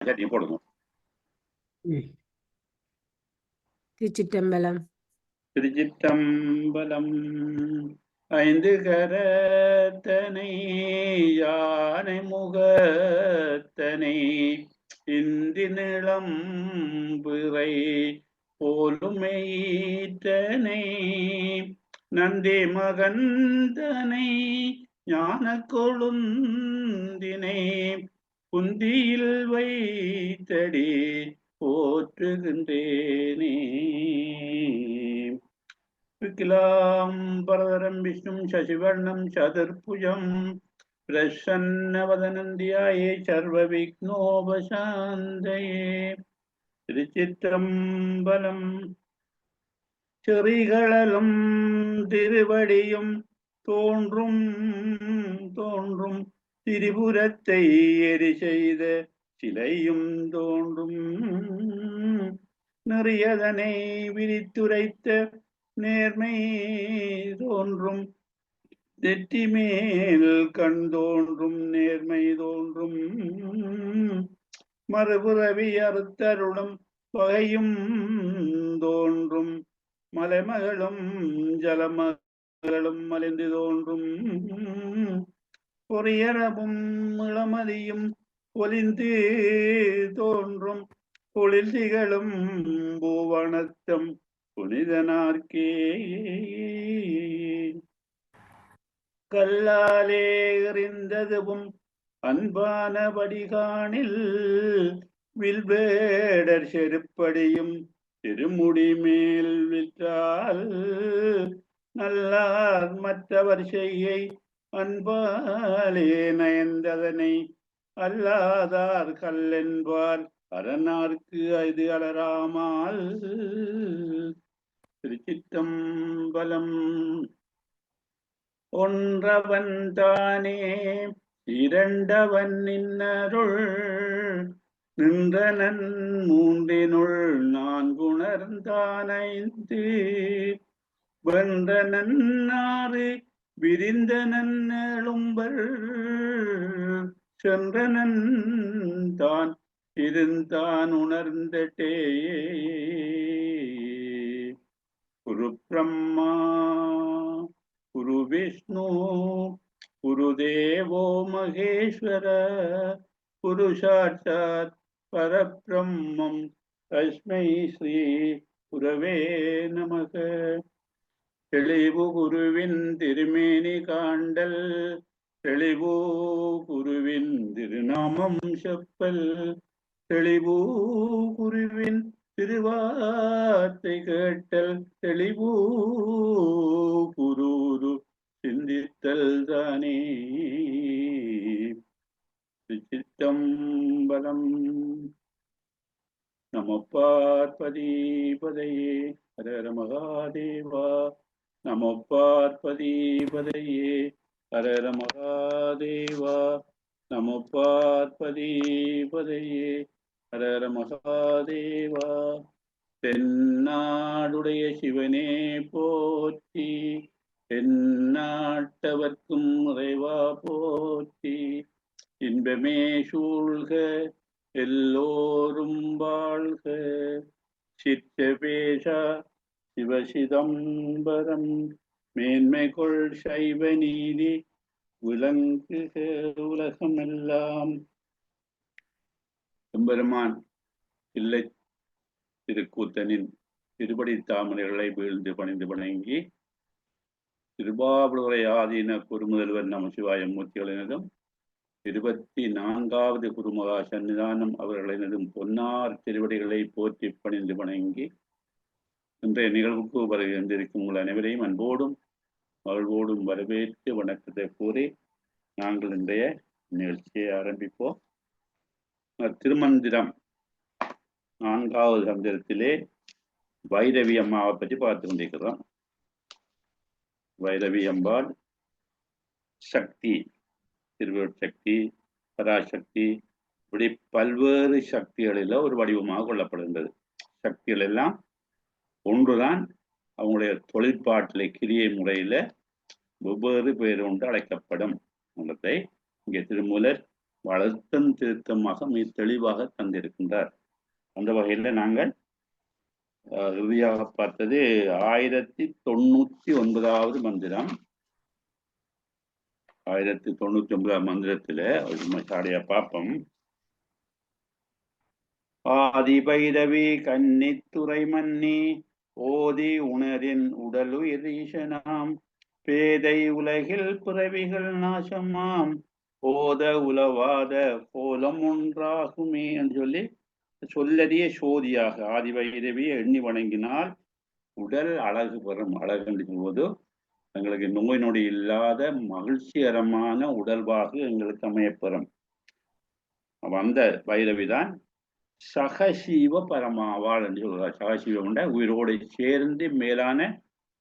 சரி போடுங்க. திருச்சிற்றம்பலம். திருச்சிற்றம்பலம். ஐந்து கரத்தனை யானை முகத்தனை இந்தி நிலம் பிறை போலுமெய்த்தனை நந்தி மகந்தனை ஞான கொழுந்தினை குந்தியில் வைத்தடி போற்றுகின்றேனே. விக்கிலாம்பரதரம் விஷ்ணும் சசிவர்ணம் சதுர்புஜம் பிரசன்னவதனந்தியாயே சர்வ விக்னோபசாந்தயே. திருச்சிற்றம்பலம். செறிகளலும் திருவடியும் தோன்றும் தோன்றும் திரிபுரத்தை எரி செய்த சிலையும் தோன்றும் நெறியதனை விரித்துரைத்த நேர்மை தோன்றும் நெற்றி மேல் கண் தோன்றும் நேர்மை தோன்றும் மறுபுறவி அறுத்தருளும் வகையும் தோன்றும் மலைமகளும் ஜலமகளும் மலிந்து தோன்றும் பொறியரவும் இளமதியும் ஒலிந்து தோன்றும் பொழில் திகழும் பூவனத்தம் புனிதனார்க்கே. கல்லாலே எறிந்ததுவும் அன்பான வடிகாணில் வில்வேடர் செருப்படியும் திருமுடி மேல் விற்றால் நல்லார் மற்றவர் செய்யை அன்பாலே நயந்ததனை அல்லாதார் கல்லென்பார் அரணார்க்கு அது அலராமால். திருச்சிற்றம்பலம். ஒன்றவன் தானே இரண்டவன் நின்னருள் நின்றனன் மூன்றினுள் நான்குணர்ந்தானைந்து வென்றனன் ஆறு விரிந்தனன் எழும்பர் சென்றனன் தான் இருந்தான் உணர்ந்தட்டே. குரு பிரம்மா குரு விஷ்ணு குரு தேவோ மகேஸ்வர குரு சாட்சாத் பரபிரம்மம் தஸ்மை ஸ்ரீ குரவே நமக. தெளிவு குருவின் திருமேனி காண்டல் தெளிவு குருவின் திருநாமம் செப்பல் தெளிவு குருவின் திருவார்த்தை கேட்டல் தெளிவு குரு சிந்தித்தல் தானே. திருச்சிற்றம்பலம். நம பார்வதி பதையே ஹர ஹர மகாதேவா. நம பார்வதி பதையே ஹர ஹர மகாதேவா. நம பார்வதி பதையே ஹர ஹர மகாதேவா. தென்னாடுடைய சிவனே போற்றி தென்னாட்டவர்க்கும் இறைவா போற்றி. இன்பமே சூழ்க எல்லோரும் வாழ்க. சிற்றபேஷா சிவசிதம்பரம் மேன்மைகொள் சைவ நீதி விளங்குக உலகமெல்லாம். எம்பெருமான் இல்லை திருக்கூத்தனின் திருப்படி தாமரைகளை வீழ்ந்து பணிந்து வணங்கி திருவாவூரை ஆதீன குருமுதல்வர் நம சிவாய மூர்த்திகளினதும் 24வது குருமகா சன்னிதானம் அவர்களினதும் பொன்னார் திருவடிகளை போற்றி பணிந்து வணங்கி இன்றைய நிகழ்வுக்கு வருகின்றிருக்கும் உங்கள் அனைவரையும் அன்போடும் மகிழ்வோடும் வரவேற்று வணக்கத்தை கூறி நாங்கள் இன்றைய நிகழ்ச்சியை ஆரம்பிப்போம். திருமந்திரம் 4வது சந்திரத்திலே வைரவி அம்மாவை பற்றி பார்த்து கொண்டிருக்கிறோம். வைரவி அம்பாள் சக்தி, திருவருட்சக்தி, பராசக்தி, இப்படி பல்வேறு சக்திகளில் ஒரு வடிவமாக கொள்ளப்படுகின்றது. சக்திகள் எல்லாம் ஒன்றுதான். அவங்களுடைய தொழிற்பாட்டிலே கிரியை முறையில வெவ்வேறு பேர் ஒன்று அழைக்கப்படும் என்பதை இங்கே திருமூலர் வளர்த்தம் திருத்தமாக மிக தெளிவாக தந்திருக்கின்றார். அந்த வகையில நாங்கள் இறுதியாக பார்த்தது 1099வது மந்திரம். 1099 மந்திரத்துல சாடியா பாப்பம். ஆதி பைரவி கன்னித்துறை மன்னி ஓதி உணரின் உடலுயிர் ஈசனாம் பேதை உலகில் பிறவிகள் நாசமாம் போத உலவாத கோலம் ஒன்றாகுமே என்று சொல்லி சொல்லறிய சோதியாக ஆதி பைரவியை எண்ணி வணங்கினால் உடல் அழகு பெறும். அழகு என்று சொல்வது எங்களுக்கு நோய் நொடி இல்லாத மகிழ்ச்சிகரமான உடல்வாகு எங்களுக்கு அமையப்பெறும். அந்த பைரவிதான் சகசீவ பரமாவாள் என்று சொல்றார். சகசீவம் உயிரோடு சேர்ந்து மேலான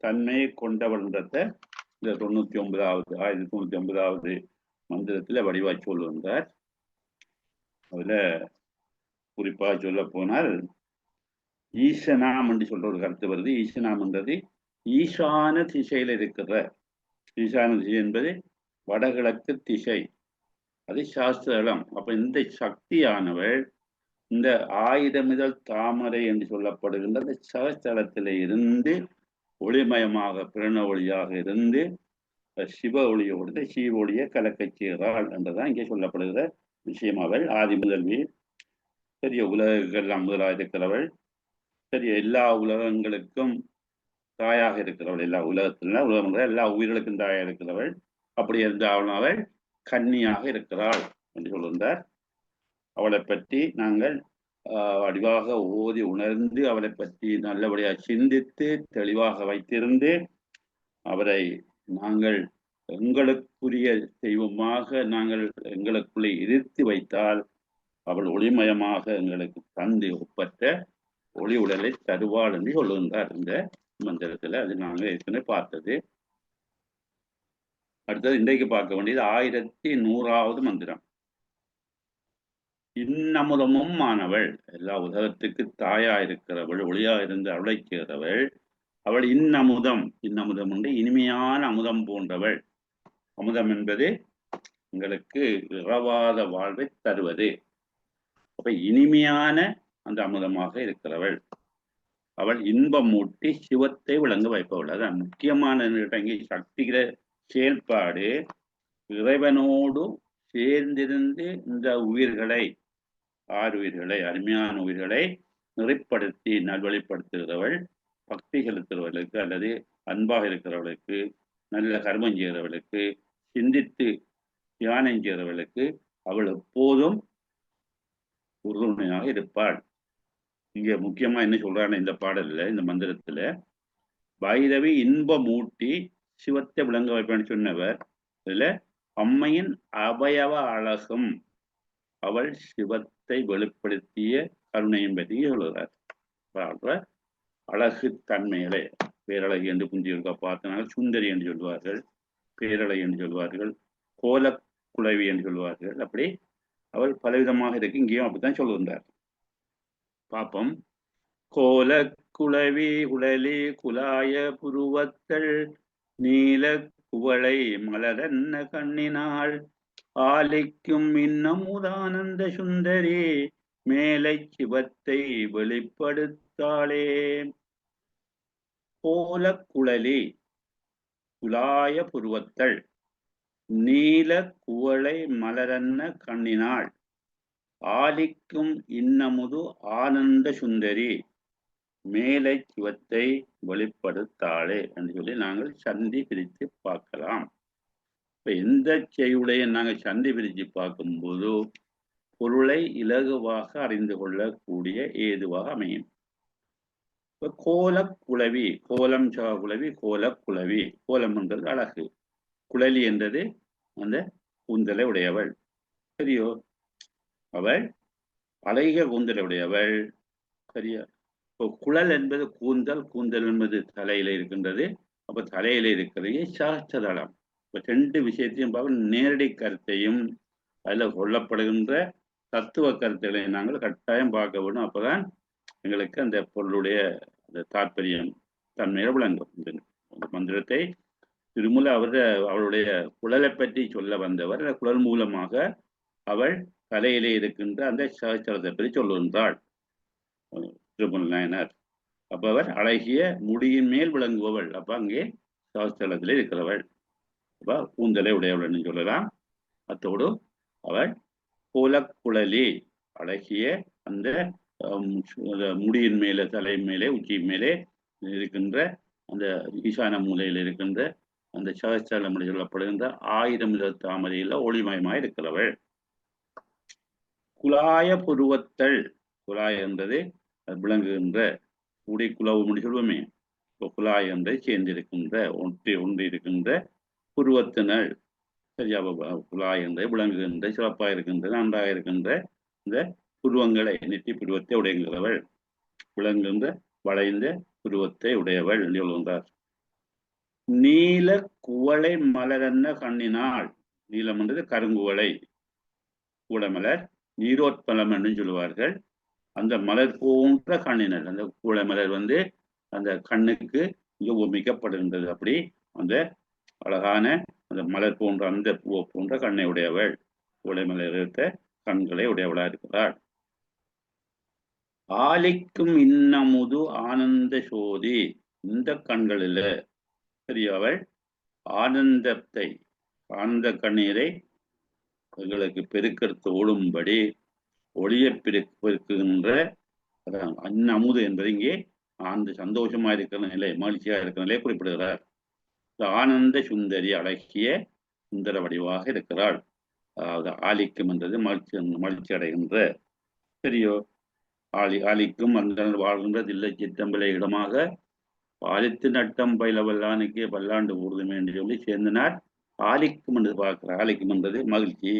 தன்மையை கொண்டவன்றத இந்த 1099வது மந்திரத்துல வடிவா சொல்லுகின்றார். அதுல குறிப்பாக சொல்ல போனால் ஈசனாம் என்று சொல்ற ஒரு கருத்து வருது. ஈசனாம் என்றது ஈசான திசையில் இருக்கிற, ஈசான திசை என்பது வடகிழக்கு திசை, அது சாஸ்திரம். அப்ப இந்த சக்தியானவள் இந்த 1000 இதழ் தாமரை என்று சொல்லப்படுகின்ற அந்த சகஸ்தலத்தில இருந்து ஒளிமயமாக பிரண ஒளியாக இருந்து சிவ ஒளியோடு சிவ ஒளியை கலக்கச் செய்கிறாள் என்றுதான் இங்கே சொல்லப்படுகிற விஷயம். அவள் ஆதி முதல்வி, பெரிய உலகெல்லாம் முதலாக இருக்கிறவள், பெரிய எல்லா உலகங்களுக்கும் தாயாக இருக்கிறவள், எல்லா உலகத்தில உலகங்கள் எல்லா உயிர்களுக்கும் தாயாக இருக்கிறவள். அப்படி இருந்தாலும் அவள் கன்னியாக இருக்கிறாள் என்று சொல்கின்றார். அவளை பற்றி நாங்கள் வடிவாக ஓதி உணர்ந்து அவளை பற்றி நல்லபடியாக சிந்தித்து தெளிவாக வைத்திருந்து அவரை நாங்கள் எங்களுக்குரிய தெய்வமாக நாங்கள் எங்களுக்குள்ளே இருத்தி வைத்தால் அவள் ஒளிமயமாக எங்களுக்கு தந்து ஒப்பற்ற ஒளி உடலை தருவாள் என்று சொல்லுகின்றார் இந்த மந்திரத்துல. அது நாங்கள் ஏற்கனவே பார்த்தது. அடுத்தது இன்றைக்கு பார்க்க வேண்டியது 1100வது மந்திரம். இன்னமுதமும் ஆனவள், எல்லா உலகத்துக்கு தாயா இருக்கிறவள், ஒளியா இருந்து அருளைக்கிறவள் அவள். இன்னமுதம், இன்னமுதம் உண்டு இனிமையான அமுதம் போன்றவள். அமுதம் என்பது எங்களுக்கு இரவாத வாழ்வை தருவது. அப்ப இனிமையான அந்த அமுதமாக இருக்கிறவள் அவள். இன்பம் மூட்டி சிவத்தை விளங்க வைப்பவள். அதான் முக்கியமான சக்திகிற செயல்பாடு. இறைவனோடு சேர்ந்திருந்து இந்த உயிர்களை, 6 உயிர்களை, அருமையான உயிர்களை நெறிப்படுத்தி நல்வழிப்படுத்துகிறவள். பக்தி செலுத்துகிறவர்களுக்கு அல்லது அன்பாக இருக்கிறவர்களுக்கு, நல்ல கர்மம் செய்கிறவர்களுக்கு, சிந்தித்து தியானம் செய்கிறவர்களுக்கு அவள் எப்போதும் உறுதுணையாக இருப்பாள். இங்க முக்கியமா என்ன சொல்றான்னு இந்த பாடல்ல, இந்த மந்திரத்துல, பைரவி இன்பம் ஊட்டி சிவத்தை விளங்க வைப்பான்னு சொன்னவர் இதுல அம்மையின் அவயவ அழகும் அவள் சிவத்தை வெளிப்படுத்திய கருணையும் பற்றி சொல்கிறார். அழகு தன்மைகளை பேரழகு என்று புந்தியிருக்க பார்த்தனால சுந்தரி என்று சொல்வார்கள், பேரழகு என்று சொல்வார்கள், கோலக்குழவி என்று சொல்வார்கள். அப்படி அவள் பலவிதமாக இருக்கு. இங்கேயும் அப்படித்தான் சொல்லுகின்றார். பாப்பம். கோலக்குழவி உடலி குலாய புருவத்தள் நீல குவளை மலரன்ன கண்ணினாள் ஆலிக்கும் இன்னமுதானந்த சுந்தரி மேலை சிவத்தை வெளிப்படுத்தாளே. கோலக்குழலி குலாய புருவத்தள் நீல குவளை மலரன்ன கண்ணினாள் ஆலிக்கும் இன்னமுது ஆனந்த சுந்தரி மேலை சிவத்தை வெளிப்படுத்தாளே என்று சொல்லி நாங்கள் சந்தி பிரித்து பார்க்கலாம். இப்ப எந்த செய்யுடைய நாங்கள் சந்தி பிரித்து பார்க்கும்போது பொருளை இலகுவாக அறிந்து கொள்ளக்கூடிய ஏதுவாக அமையும். இப்ப கோலக்குழவி, கோலம் குழவி, கோலக்குழவி. கோலம் என்றது அழகு, குழலி என்றது அந்த கூந்தலை உடையவள். சரியோ, அவள் அழகிய கூந்தலை உடையவள். சரியா. இப்போ குழல் என்பது கூந்தல், கூந்தல் என்பது தலையில இருக்கின்றது. அப்ப தலையில இருக்கிறது சாஸ்திரம். இப்ப 2 விஷயத்தையும் பார்க்க நேரடி கருத்தையும் அதுல கொள்ளப்படுகின்ற தத்துவ கருத்துக்களையும் நாங்கள் கட்டாயம் பார்க்க வேண்டும். அப்பதான் எங்களுக்கு அந்த பொருளுடைய அந்த தாற்பயம் தன்மையை விளங்கும். இந்த மந்திரத்தை திருமூல அவருடைய குழலை பற்றி சொல்ல வந்தவர் குழல் மூலமாக அவள் தலையிலே இருக்கின்ற அந்த சகச்சரத்தை பற்றி சொல்லுகின்றாள் திருமூல் நாயனார். அப்ப அவர் அழகிய முடியின் மேல் விளங்குபவள். அப்ப அங்கே சகச்சரத்திலே இருக்கிறவள். அப்ப கூந்தலை உடையவள் என்று சொல்லலாம். அத்தோடு அவள் கோலக்குழலி, அழகிய அந்த முடியின் மேலே, தலையின் மேலே, உச்சியின் மேலே இருக்கின்ற அந்த ஈசான மூலையில் இருக்கின்ற அந்த சகஸ்திரம் என்று சொல்லப்படுகின்ற 1000 தாமரையில ஒளிமயமாய் இருக்கிறவள். குலாய புருவத்தள், குலாய் என்றது விளங்குகின்ற உடை குலவு என்று சொல்லுவோமே, குலாய் என்றை சேர்ந்திருக்கின்ற ஒன்றி இருக்கின்ற புருவத்தினள். சரியா, குலாய் என்றை விளங்குகின்ற சிறப்பாக இருக்கின்ற நன்றாக இருக்கின்ற இந்த புருவங்களை, நெற்றி புருவத்தை உடையவள், விளங்குகின்ற வளைந்த புருவத்தை உடையவள் என்று சொல்கின்றார். நீல குவளை மலரன்ன கண்ணினாள், நீலம் என்றது கருங்குவளை, கூடமலர், நீரோத்பலம் என்று சொல்லுவார்கள். அந்த மலர் போன்ற கண்ணினர், அந்த கூடமலர் அந்த கண்ணுக்கு மிகப்படுகின்றது. அப்படி அந்த அழகான அந்த மலர் போன்ற அந்த பூவை போன்ற கண்ணை உடையவள், கூடைமலர் இருக்க கண்களை உடையவளாக இருக்கிறாள். ஆலிக்கும் இன்னமுது ஆனந்த சோதி, இந்த கண்களில் அவள் ஆனந்தத்தை, ஆனந்த கண்ணீரை எங்களுக்கு பெருக்கெடுத்து ஓடும்படி ஒளிய பெருக்குகின்ற அன்னமுது என்பது இங்கே ஆனந்த சந்தோஷமா இருக்கிற நிலை, மகிழ்ச்சியாக இருக்கிற நிலையை குறிப்பிடுகிறார். ஆனந்த சுந்தரி, அழகிய சுந்தர வடிவாக இருக்கிறாள். அதாவது ஆலிக்கும் என்றது மகிழ்ச்சி அடைகின்ற, சரியோ, ஆலிக்கும் அந்த வாழ்கின்ற தில்லை சித்தம்பலை இடமாக பாலித்து நட்டம் பயில வல்லானுக்கு பல்லாண்டு ஊர்துமே என்று சொல்லி சேர்ந்தனார். ஆலிக்கும் என்று பார்க்கிறார். ஆலிக்கும் என்றது மகிழ்ச்சி,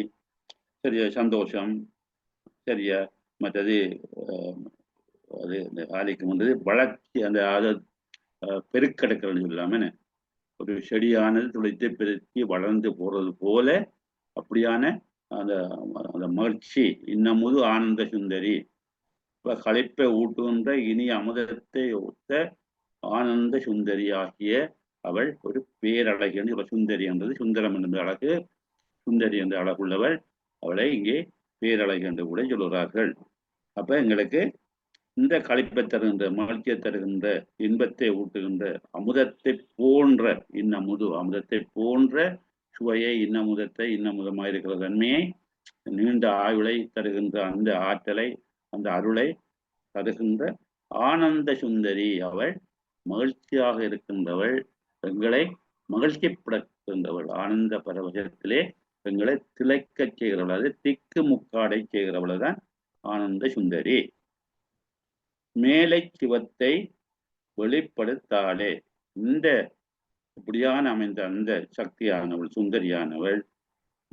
சரியா, சந்தோஷம், சரியா. மற்றது அது ஆலிக்கும் என்றது வளர்ச்சி, அந்த அதை பெருக்கெடுக்கிறது சொல்லாம, ஒரு செடியானது துளைத்து பெருக்கி வளர்ந்து போறது போல அப்படியான அந்த அந்த மகிழ்ச்சி. இன்னமுது ஆனந்த சுந்தரி, களைப்பை ஊட்டுகின்ற இனி அமுதத்தை ஒத்த ஆனந்த சுந்தரி ஆகிய அவள் ஒரு பேரழகி என்று, சுந்தரி என்றது சுந்தரம் என்ற அழகு, சுந்தரி என்ற அழகுள்ளவள், அவளை இங்கே பேரழகி என்று கூட சொல்கிறார்கள். அப்ப எங்களுக்கு இந்த களிப்பை தருகின்ற, மகிழ்ச்சியை தருகின்ற, இன்பத்தை ஊட்டுகின்ற அமுதத்தை போன்ற இன்னமுது, அமுதத்தை போன்ற சுவையை, இன்னமுதத்தை, இன்னமுதமாயிருக்கிற தன்மையை, நீண்ட ஆயுளை தருகின்ற அந்த ஆற்றலை, அந்த அருளை தருகின்ற ஆனந்த சுந்தரி, அவள் மகிழ்ச்சியாக இருக்கின்றவள், எங்களை மகிழ்ச்சிப்படுத்துகின்றவள், ஆனந்த பரவசத்திலே எங்களை திளைக்க செய்கிறவள், அது திக்கு முக்காடை செய்கிறவள் தான் ஆனந்த சுந்தரி. மேலை சிவத்தை வெளிப்படுத்தாளே, இந்த இப்படியான அமைந்த அந்த சக்தியானவள், சுந்தரியானவள்,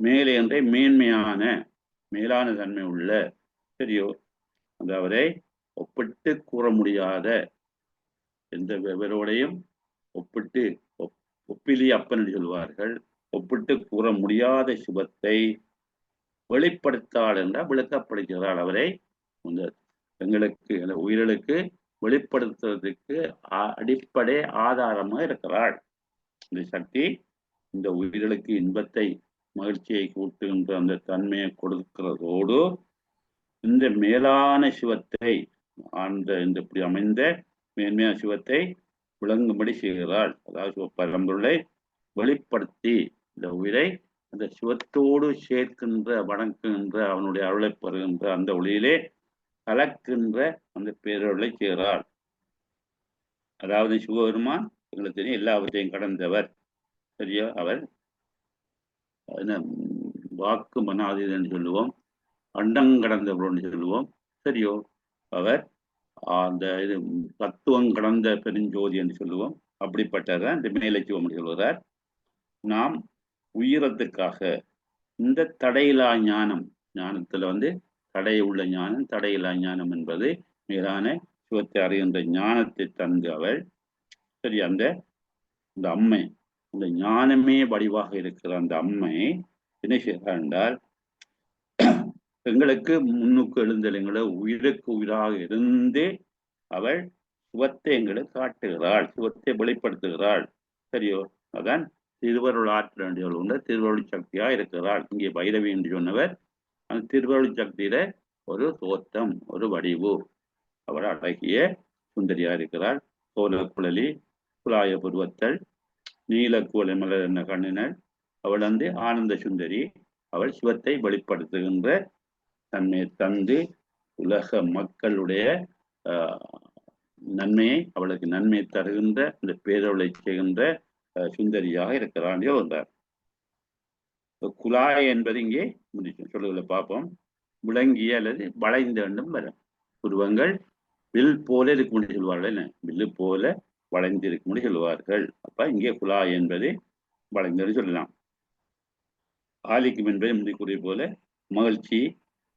மேலே என்ற மேன்மையான, மேலான தன்மை உள்ள, சரியோ, அதாவது ஒப்பிட்டு கூற முடியாத, எந்த வெவரோடையும் ஒப்பிட்டு ஒப்பிலி அப்பன் என்று சொல்வார்கள், ஒப்பிட்டு கூற முடியாத சிவத்தை வெளிப்படுத்தாள் என்றால் விளக்கப்படுகிறாள். அவரை எங்களுக்கு, உயிர்களுக்கு வெளிப்படுத்துவதற்கு அடிப்படை ஆதாரமாக இருக்கிறாள். இந்த சக்தி இந்த உயிர்களுக்கு இன்பத்தை, மகிழ்ச்சியை கூட்டுகின்ற அந்த தன்மையை கொடுக்கிறதோடு, இந்த மேலான சிவத்தை, ஆழ்ந்த இந்த இப்படி அமைந்த மேன்மையான சிவத்தை விளங்கும்படி செய்கிறாள். அதாவது பரம்பொருளை வெளிப்படுத்தி இந்த உயிரை அந்த சிவத்தோடு சேர்க்கின்ற, வணங்குகின்ற, அவனுடைய அருளை பெறுகின்ற அந்த ஒளியிலே கலக்கின்ற அந்த பேரருளை செய்கிறாள். அதாவது சிவபெருமான் எங்களுக்கு தெரியும் எல்லாவற்றையும் கடந்தவர், சரியா. அவர் வாக்கு மனாதீது என்று சொல்லுவோம், அண்டங்கடந்தவர் என்று சொல்லுவோம், சரியோ. அவர் அந்த இது தத்துவம் கடந்த பெருஞ்சோதி என்று சொல்லுவோம். அப்படிப்பட்டதான் இந்த மேலச்சிவம் என்று சொல்வதார். நாம் உயிரத்துக்காக இந்த தடையிலா ஞானம், ஞானத்துல தடை உள்ள ஞானம், தடையிலா ஞானம் என்பது மேலான சிவத்தை அறிகின்ற ஞானத்தை தந்து அவள், சரி, அந்த அம்மை, இந்த ஞானமே வடிவாக இருக்கிற அந்த அம்மை என்ன செய்கிறார் என்றால், எங்களுக்கு முன்னுக்கு எழுந்தலைங்களை உயிருக்கு உயிராக இருந்து அவள் சிவத்தை எங்களுக்கு காட்டுகிறாள், சிவத்தை வெளிப்படுத்துகிறாள், சரியோ. அதான் திருவருள் ஆற்றல் என்று சொல்லுகின்ற திருவருள் சக்தியா இருக்கிறாள். இங்கே பைரவி என்று சொன்னவர் அந்த திருவருள் சக்தியில ஒரு தோற்றம், ஒரு வடிவு. அவள் அழகிய சுந்தரியா இருக்கிறாள். கோல குழலி, குலாய புருவத்தல், நீல கோலை மலர் என்ற கண்ணினள். அவள் ஆனந்த சுந்தரி. அவள் சிவத்தை வெளிப்படுத்துகின்ற தன்மையை தந்து உலக மக்களுடைய நன்மையை, அவளுக்கு நன்மையை தருகின்ற இந்த பேரவளை செய்கின்ற சுந்தரியாக இருக்கிறான் வந்தார். குலாய் என்பது இங்கே முடிச்சு சொல்லுகளை பார்ப்போம். விளங்கிய அல்லது வளைந்த வேண்டும் வரும். புருவங்கள் வில் போல இருக்க முடியும் சொல்வார்கள். என்ன வில்லு போல வளைந்து இருக்க முடியும் சொல்வார்கள். அப்ப இங்கே குலாய் என்பது வளைந்தது சொல்லலாம். ஆலிக்கும் என்பதை முடிக்கூடிய போல மகிழ்ச்சி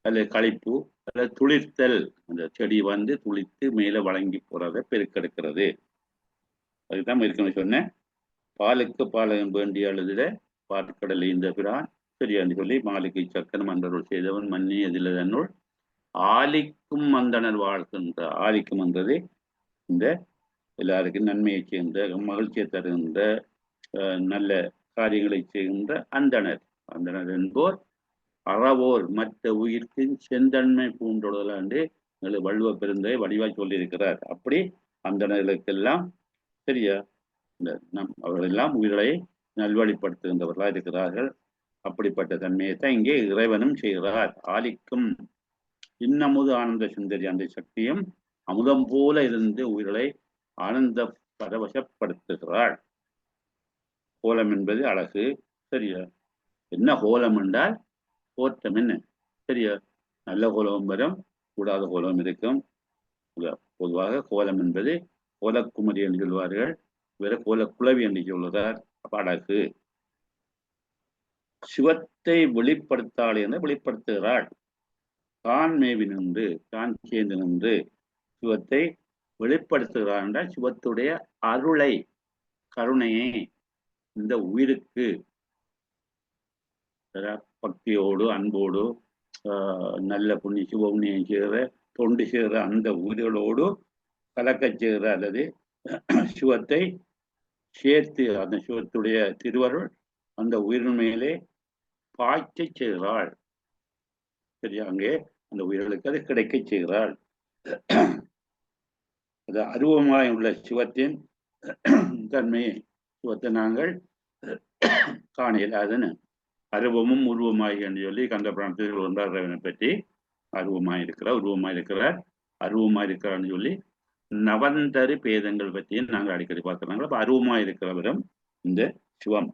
அல்லது களிப்பு அல்லது துளிர்த்தல். அந்த செடி துளித்து மேல வழங்கி போறதை பெருக்கெடுக்கிறது. அதுதான் இருக்கணும்னு சொன்னேன். பாலுக்கு பாலகம் வேண்டிய அழுதுல பாற்கடலை இந்த பிரான் சரியான்னு சொல்லி மாலிகை சக்கரம் அன்றருள் செய்தவன் மன்னி அதில் தன்னுள் ஆலிக்கும் அந்தனர் வாழ்கின்ற. ஆலிக்கும் என்றது இந்த எல்லாருக்கும் நன்மையை செய்கின்ற, மகிழ்ச்சியை தருகின்ற, நல்ல காரியங்களை செய்கின்ற அந்தனர். அந்தனர் என்போர் அறவோர் மற்ற உயிர்க்கு செந்தன்மை பூண்டொழுதலாண்டு வள்ளுவ பெருந்தை வடிவாய் சொல்லியிருக்கிறார். அப்படி அந்தனர்களுக்கெல்லாம் சரியா இந்த அவர்களெல்லாம் உயிர்களை நல்வழிப்படுத்துகின்றவர்களாக இருக்கிறார்கள். அப்படிப்பட்ட தன்மையைத்தான் இங்கே இறைவனும் செய்கிறார். ஆலிக்கும் இன்னமுது ஆனந்த சுந்தரி அந்த சக்தியும் அமுதம் போல இருந்து உயிர்களை ஆனந்த பரவசப்படுத்துகிறாள். கோலம் என்பது அழகு. சரியா? என்ன கோலம் என்றால் தோற்றம் என்ன? சரியா? நல்ல கோலம் வரும், கூடாத கோலம் இருக்கும். பொதுவாக கோலம் என்பது கோலக்குமரி என்று சொல்வார்கள். வேற கோலக்குளவி என்று சொல்கிறார். அழகு. சிவத்தை வெளிப்படுத்தாள் என வெளிப்படுத்துகிறாள். தான் மேவி நின்று, தான் சேர்ந்து நின்று சிவத்தை வெளிப்படுத்துகிறார் என்றால் சிவத்துடைய அருளை, கருணையை இந்த உயிருக்கு பக்தியோடு அன்போடு நல்ல புண்ணிய சிவபுண்ணியம் செய்கிற தொண்டு செய்கிற அந்த உயிர்களோடு கலக்க செய்கிற அல்லது சிவத்தை சேர்த்து அந்த சிவத்துடைய திருவருள் அந்த உயிரின் மேலே பாய்ச்ச செய்கிறாள். சரியா? அங்கே அந்த உயிர்களுக்கு அது கிடைக்க செய்கிறாள். அது அருவமாய் உள்ள சிவத்தின் தன்மையை சிவத்தை நாங்கள் காண இயலாதுன்னு அருவமும் உருவமாய் என்று சொல்லி கந்த பிராணத்தில் ஒன்றாரவனை பற்றி அருவமாயிருக்கிறார், உருவமாயிருக்கிறார், அருவமாயிருக்கிறான்னு சொல்லி நவந்தரு பேதங்கள் பற்றியும் நாங்கள் அடிக்கடி பார்க்கிறாங்க. அப்ப அருவமாயிருக்கிறவரும் இந்த சிவம்.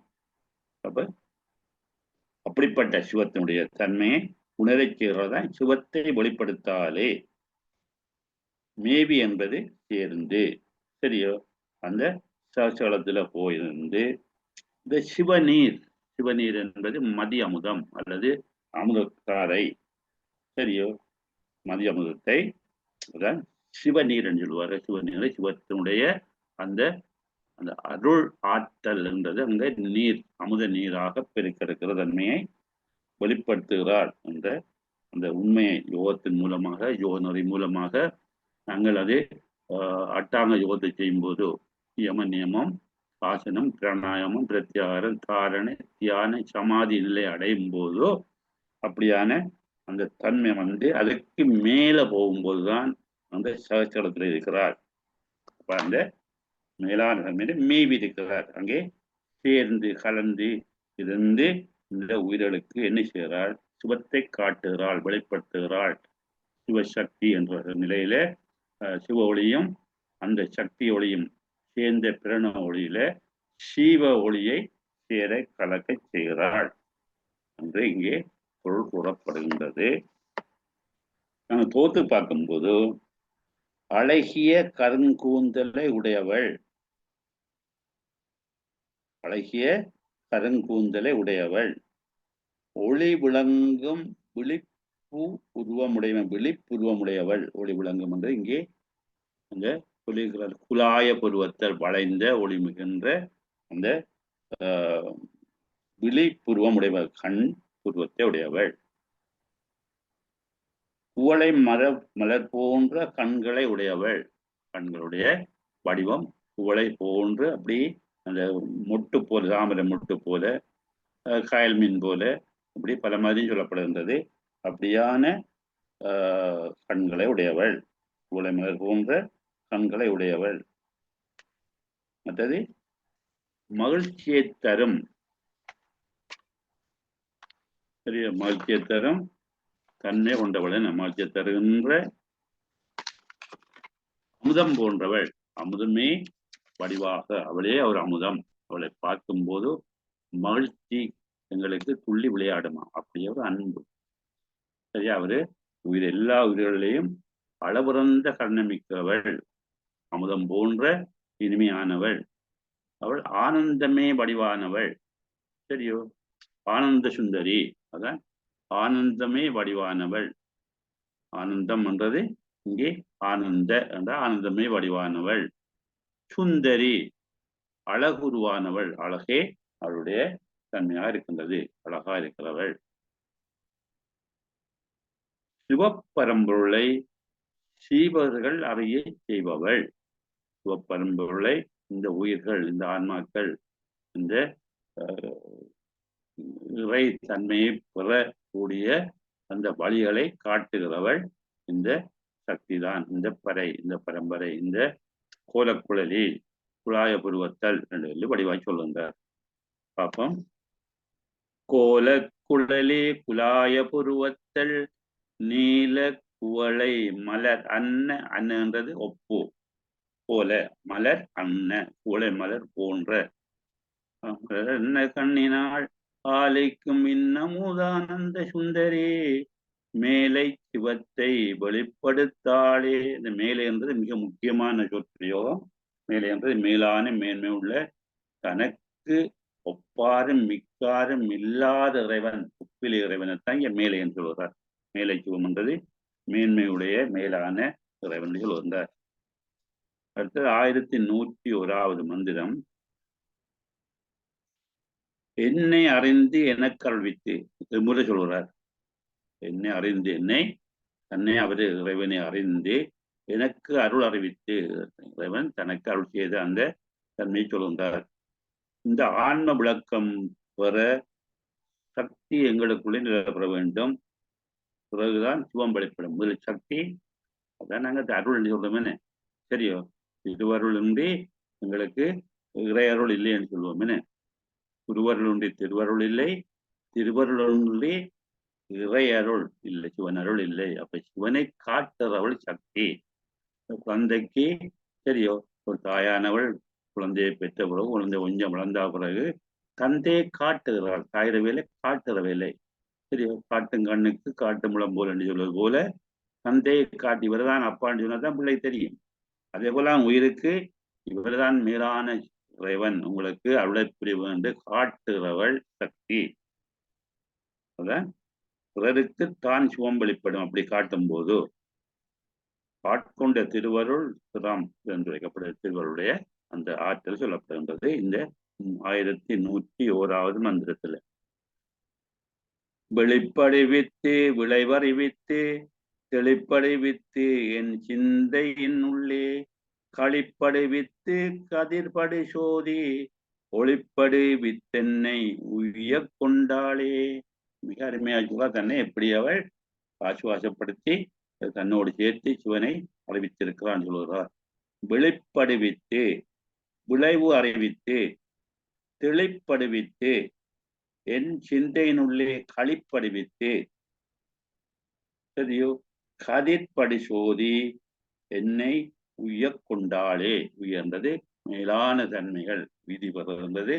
அப்ப அப்படிப்பட்ட சிவத்தினுடைய தன்மையை உணரச் செய்கிறதான் சிவத்தை வெளிப்படுத்தாலே. மேவி என்பது சேர்ந்து. சரியோ? அந்த சகலத்துல போயிருந்து இந்த சிவநீர், சிவநீர் என்பது மதி அமுதம் அல்லது அமுதத்தாரை. சரியோ? மதி அமுதத்தை அதான் சிவநீர் என்று சொல்லுவாரு. சிவநீரை சிவத்தினுடைய அந்த அந்த அருள் ஆற்றல் என்றது அங்க நீர், அமுத நீராக பெருக்கெடுக்கிற தன்மையை வெளிப்படுத்துகிறார் என்ற அந்த உண்மையை யோகத்தின் மூலமாக, யோக நெறி மூலமாக நாங்கள் அது அட்டாங்க யோகத்தை செய்யும் போது யம நியமம், ஆசனம், பிராணாயாமம், பிரத்யாகாரம், தாரண, தியான, சமாதி நிலை அடையும் போதோ அப்படியான அந்த தன்மை அதுக்கு மேல போகும்போதுதான் அந்த சகச்சலத்தில் இருக்கிறார். அப்ப அந்த மேலான தன்மையை மேவி இருக்கிறார். அங்கே சேர்ந்து கலந்து இருந்து இந்த உயிர்களுக்கு என்ன செய்கிறாள்? சிவத்தை காட்டுகிறாள், வெளிப்படுத்துகிறாள். சிவசக்தி என்ற நிலையில சிவ ஒளியும் அந்த சக்தி ஒளியும் சேர்ந்த பிரண ஒளியில சீவ ஒளியை சேர கலக்க செய்கிறாள் என்று இங்கே பொருள் கூறப்படுகின்றது. நாங்கள் தோத்து பார்க்கும்போது அழகிய கருங்கூந்தலை உடையவள், அழகிய கருங்கூந்தலை உடையவள், ஒளி விளங்கும் விழிப்பு உருவமுடையவன், விழிப்புருவமுடையவள், ஒளி விளங்கும் என்று இங்கே அந்த சொல்லியிருக்கிறார். குலாய பருவத்தல் வளைந்த ஒளி மிகுன்ற அந்த விழிப்புருவமுடையவள், கண் புருவத்தை உடையவள். குவளை மலர் போன்ற கண்களை உடையவள், கண்களுடைய வடிவம் குவளை போன்று அப்படி அந்த மொட்டு போல, தாமரை மொட்டு போல, காயல் மீன் போல இப்படி பல மாதிரி சொல்லப்படுகின்றது. அப்படியான கண்களை உடையவள், குவளைமலர் போன்ற கண்களை உடையவள். மற்றது மகிழ்ச்சியை தரும், பெரிய மகிழ்ச்சியை தரும் தன்மை கொண்டவள். மகிழ்ச்சியை தருகின்ற அமுதம் போன்றவள், அமுதமே வடிவாக அவளே ஒரு அமுதம். அவளை பார்க்கும் போது மகிழ்ச்சி எங்களுக்கு துள்ளி விளையாடுமா, அப்படியே ஒரு அன்பு. சரியா, அவரு உயிர் எல்லா உயிர்களையும் அளவிறந்த கருணமிக்கவள், அமுதம் போன்ற இனிமையானவள், அவள் ஆனந்தமே வடிவானவள். சரியோ, ஆனந்த சுந்தரி, அதான் ஆனந்தமே வடிவானவள். ஆனந்தம் என்றது இங்கே ஆனந்த என்ற ஆனந்தமே வடிவானவள். சுந்தரி, அழகுருவானவள், அழகே அவளுடைய தன்மையா இருக்கின்றது, அழகா இருக்கிறவள். சிவப்பரம்பொருளை சீவர்கள் அறிய செய்பவள். சிவப்பரம்பொருளை இந்த உயிர்கள், இந்த ஆன்மாக்கள் இந்த இறை தன்மையை பெறக்கூடிய அந்த வழிகளை காட்டுகிறவள் இந்த சக்தி தான். இந்த பறை, இந்த பரம்பரை, இந்த கோலக்குழலி, குழாய புருவத்தல் என்று வடிவாய் சொல்லுகிறார். பார்ப்போம். கோலக்குழலி குழாய புருவத்தல் நீல குவளை மலர் அன்ன, அன்னன்றது ஒப்பு, போல மலர் அன்ன, குவளை மலர் போன்ற என்ன கண்ணினாள் ஆலைக்கும் இன்னமுதானந்த சுந்தரி மேலை சிவத்தை வெளிப்படுத்தாளே. இந்த மேலை என்பது மிக முக்கியமான சொற்பிரயோகம். மேலை என்பது மேலான மேன்மை உள்ள, தனக்கு ஒப்பாரும் மிக்காரும் இல்லாத இறைவன், ஒப்பிலே இறைவனைத்தான் இங்கே மேலை என்று சொல்கிறார். மேலை சிவம் என்றது மேன்மையுடைய மேலான இறைவன் சொல்கிறார். அடுத்தது 1101வது மந்திரம். என்னை அறிந்து எனக்கு அருள்வித்து, முறை சொல்கிறார். என்னை அறிந்து, என்னை தன்னை அவரு இறைவனை அறிந்து எனக்கு அருள் அறிவித்து, இறைவன் தனக்கு அருள் செய்த அந்த தன்மையை சொல்கின்றார். இந்த ஆன்ம விளக்கம் பெற சக்தி எங்களுக்குள்ளே நிலப்பெற வேண்டும். பிறகுதான் சிவம் வெளிப்படும். முதல் சக்தி, அதான் நாங்கள் அருள் என்று சொல்றோமே. சரியோ, திருவருள் இன்றி எங்களுக்கு இறையருள் இல்லை என்று சொல்லுவோம். என்ன, திருவருள் ஒன்றி திருவருள் இல்லை, திருவருள் ஒன்றி இறையருள் இல்லை, சிவன் அருள் இல்லை. அப்ப சிவனை காட்டுறவள் சக்தி. குழந்தைக்கு சரியோ, ஒரு தாயானவள் குழந்தையை பெற்ற பிறகு, குழந்தை கொஞ்சம் வளர்ந்த பிறகு தந்தையை காட்டுகிறாள். காயிற வேலை காட்டுற வேலை. சரியோ, காட்டும் கண்ணுக்கு காட்டு முளம் போல் என்று சொல்வது போல தந்தையை காட்டி இவர்தான் அப்பான்னு சொன்னதான் பிள்ளை தெரியும். அதே போல உயிருக்கு இவர்தான் மேலான இறைவன், உங்களுக்கு அருளை புரிவு என்று காட்டுகிறவள் சக்தி. அதான் பிறருக்கு தான் சிவம் வெளிப்படும். அப்படி காட்டும் போது ஆட்கொண்ட திருவருள் திறம் என்று வைக்கப்படுகிற திருவருடைய அந்த ஆற்றல் சொல்லப்படுகின்றது இந்த 1101வது மந்திரத்துல. வெளிப்படைவித்து விளைவறிவித்து தெளிப்படைவித்து என் சிந்தையின் உள்ளே களிப்படைவித்து கதிர்படை சோதி ஒளிப்படைவித்தென்னை உய்ய கொண்டாளே. மிக அருமையாக தன்னை எப்படி அவள் ஆசுவாசப்படுத்தி தன்னோடு சேர்த்து சிவனை அறிவித்திருக்கிறான் சொல்கிறார். வெளிப்படுவித்து, விளைவு அறிவித்து, தெளிப்படுவித்து, என் சிந்தையினுள்ளே களிப்படுவித்து, சரியோ, கதிர்படி சோதி என்னை உய்ய கொண்டாளே. உயர்ந்தது மேலான தன்மைகள் விதி பெறுகின்றது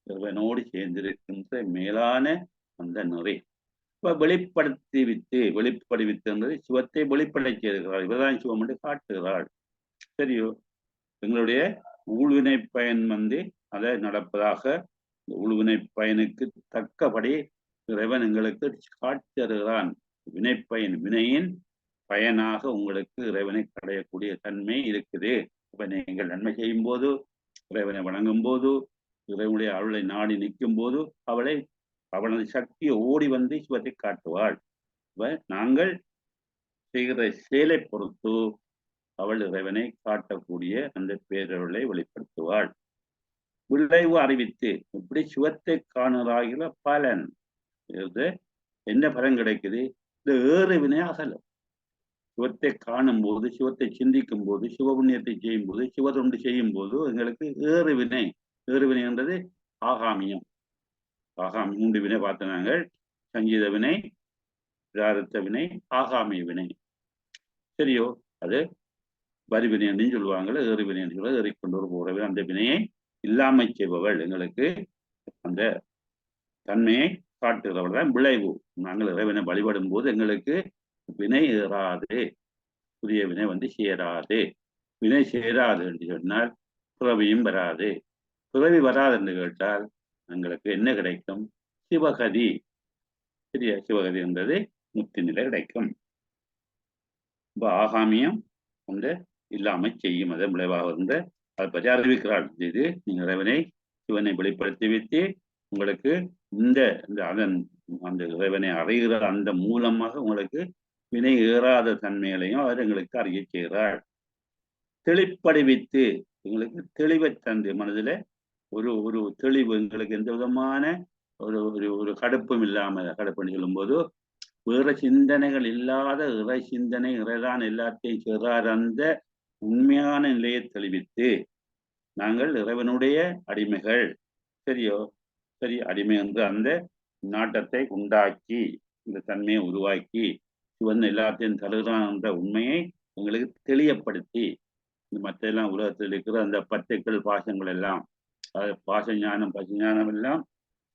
இறைவனோடு சேர்ந்திருக்கின்ற மேலான அந்த நிறை. இப்ப வெளிப்படுத்தி வித்து, வெளிப்படுவித்து என்பது சிவத்தை வெளிப்படை செய்கிறாள். இவர்தான் சிவம் என்று காட்டுகிறாள். சரியோ, எங்களுடைய ஊழ்வினை பயன் அதை நடப்பதாக ஊழ்வினை பயனுக்கு தக்கபடி இறைவன் எங்களுக்கு காட்டி தருகிறான். வினைப்பயன், வினையின் பயனாக உங்களுக்கு இறைவனை அடையக்கூடிய தன்மை இருக்குது. இப்ப நீங்கள் நன்மை செய்யும் போது, இறைவனை வணங்கும் போது, இறைவனுடைய அருளை நாடி நிற்கும் போது அவனது சக்தியை ஓடி வந்து சிவத்தை காட்டுவாள். நாங்கள் செய்கிற செயலை பொறுத்து அவள் இறைவனை காட்டக்கூடிய அந்த பேரருளை வெளிப்படுத்துவாள். விளைவு அறிவித்து, இப்படி சிவத்தை காணுறாகிற பலன், என்ன பலன் கிடைக்குது? இந்த ஏறு வினை அகலும். சிவத்தை காணும் போது, சிவத்தை சிந்திக்கும் போது, சிவபுண்ணியத்தை செய்யும் போது, சிவதொண்டு செய்யும் போது எங்களுக்கு ஏறுவினை என்றது ஆகாமியம். ஆகாமி 3 வினை பார்த்த நாங்கள். சங்கீத வினை, பிராரத்த வினை, ஆகாமிய வினை. சரியோ? அது வரிவினை என்று சொல்லுவாங்க, ஏறுவினை என்று சொல்லுவது ஏறிக்கொண்டு ஒரு போறவை. அந்த வினையை இல்லாமை செய்பவள் எங்களுக்கு அந்த தன்மையை காட்டுகிறவள் தான் விளைவு. நாங்கள் இறைவனை வழிபடும் போது எங்களுக்கு வினை ஏறாது, புதிய வினை சேராது. வினை சேராது என்று சொன்னால் பிறவியும் வராது. பிறவி வராது என்று கேட்டால் எங்களுக்கு என்ன கிடைக்கும்? சிவகதி. சரியா? சிவகதி என்பது முக்தி நிலை கிடைக்கும். ஆகாமியம் அந்த இல்லாமை செய்யும். அதன் விளைவாக இருந்த அதை பற்றி அறிவிக்கிறாள். இது நீங்கள் இறைவனை சிவனை வெளிப்படுத்தி வைத்து உங்களுக்கு இந்த அதன் அந்த இறைவனை அறிகிற அந்த மூலமாக உங்களுக்கு வினை ஏறாத தன்மைகளையும் அவர் எங்களுக்கு அறிய செய்கிறாள். தெளிப்படைவித்து எங்களுக்கு தெளிவை தந்து மனதில் ஒரு தெளிவு, எங்களுக்கு எந்த விதமான ஒரு கடுப்பும் இல்லாமல், கடுப்புன்னு சொல்லும்போது வேற சிந்தனைகள் இல்லாத இறை சிந்தனை, இறைதான் எல்லாத்தையும் செய்கிறார் அந்த உண்மையான நிலையை தெளிவித்து நாங்கள் இறைவனுடைய அடிமைகள். சரியோ? சரி, அடிமை என்று அந்த நாட்டத்தை உண்டாக்கி இந்த தன்மையை உருவாக்கி சிவன் எல்லாத்தையும் தருகிறான் என்ற உண்மையை எங்களுக்கு தெளியப்படுத்தி, இந்த மற்ற எல்லாம் உலகத்தில் இருக்கிற அந்த பத்துக்கள் பாசங்கள் எல்லாம், பாச ஞானம் பசு ஞானம் எல்லாம்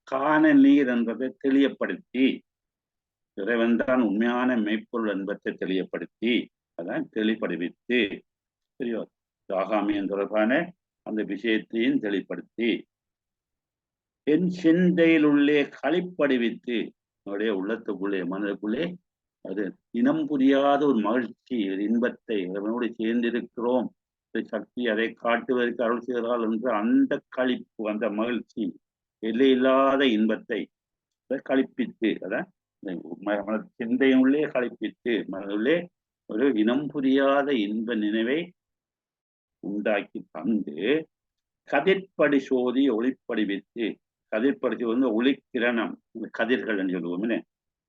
காண நீர் என்பதை தெளியப்படுத்தி, இறைவன் தான் உண்மையான மெய்ப்பொருள் என்பதை தெளியப்படுத்தி, அதான் தெளிப்படுவித்து, சரியோ? ஆகாமியம் தொடர்பான அந்த விஷயத்தையும் தெளிப்படுத்தி என் சிந்தையில் உள்ளே களிப்படைவித்து என்னுடைய உள்ளத்துக்குள்ளே மனதுக்குள்ளே அது இனம் புரியாத ஒரு மகிழ்ச்சி, ஒரு இன்பத்தை இறைவனோடு சேர்ந்திருக்கிறோம், சக்தி அதை காட்டுவதற்கு அருள் செய்கிறாள் என்ற அந்த களிப்பு, அந்த மகிழ்ச்சி, எல்லையில்லாத இன்பத்தை களிப்பித்து, அதான் சிந்தையுள்ளே களிப்பித்து மனதுள்ளே ஒரு இனம் புரியாத இன்ப நினைவை உண்டாக்கி தந்து கதிர்படி சோதி ஒளிப்படிவித்து, கதிர்படி சோதி ஒளிக்கிரணம், கதிர்கள் என்று சொல்லுவோம்.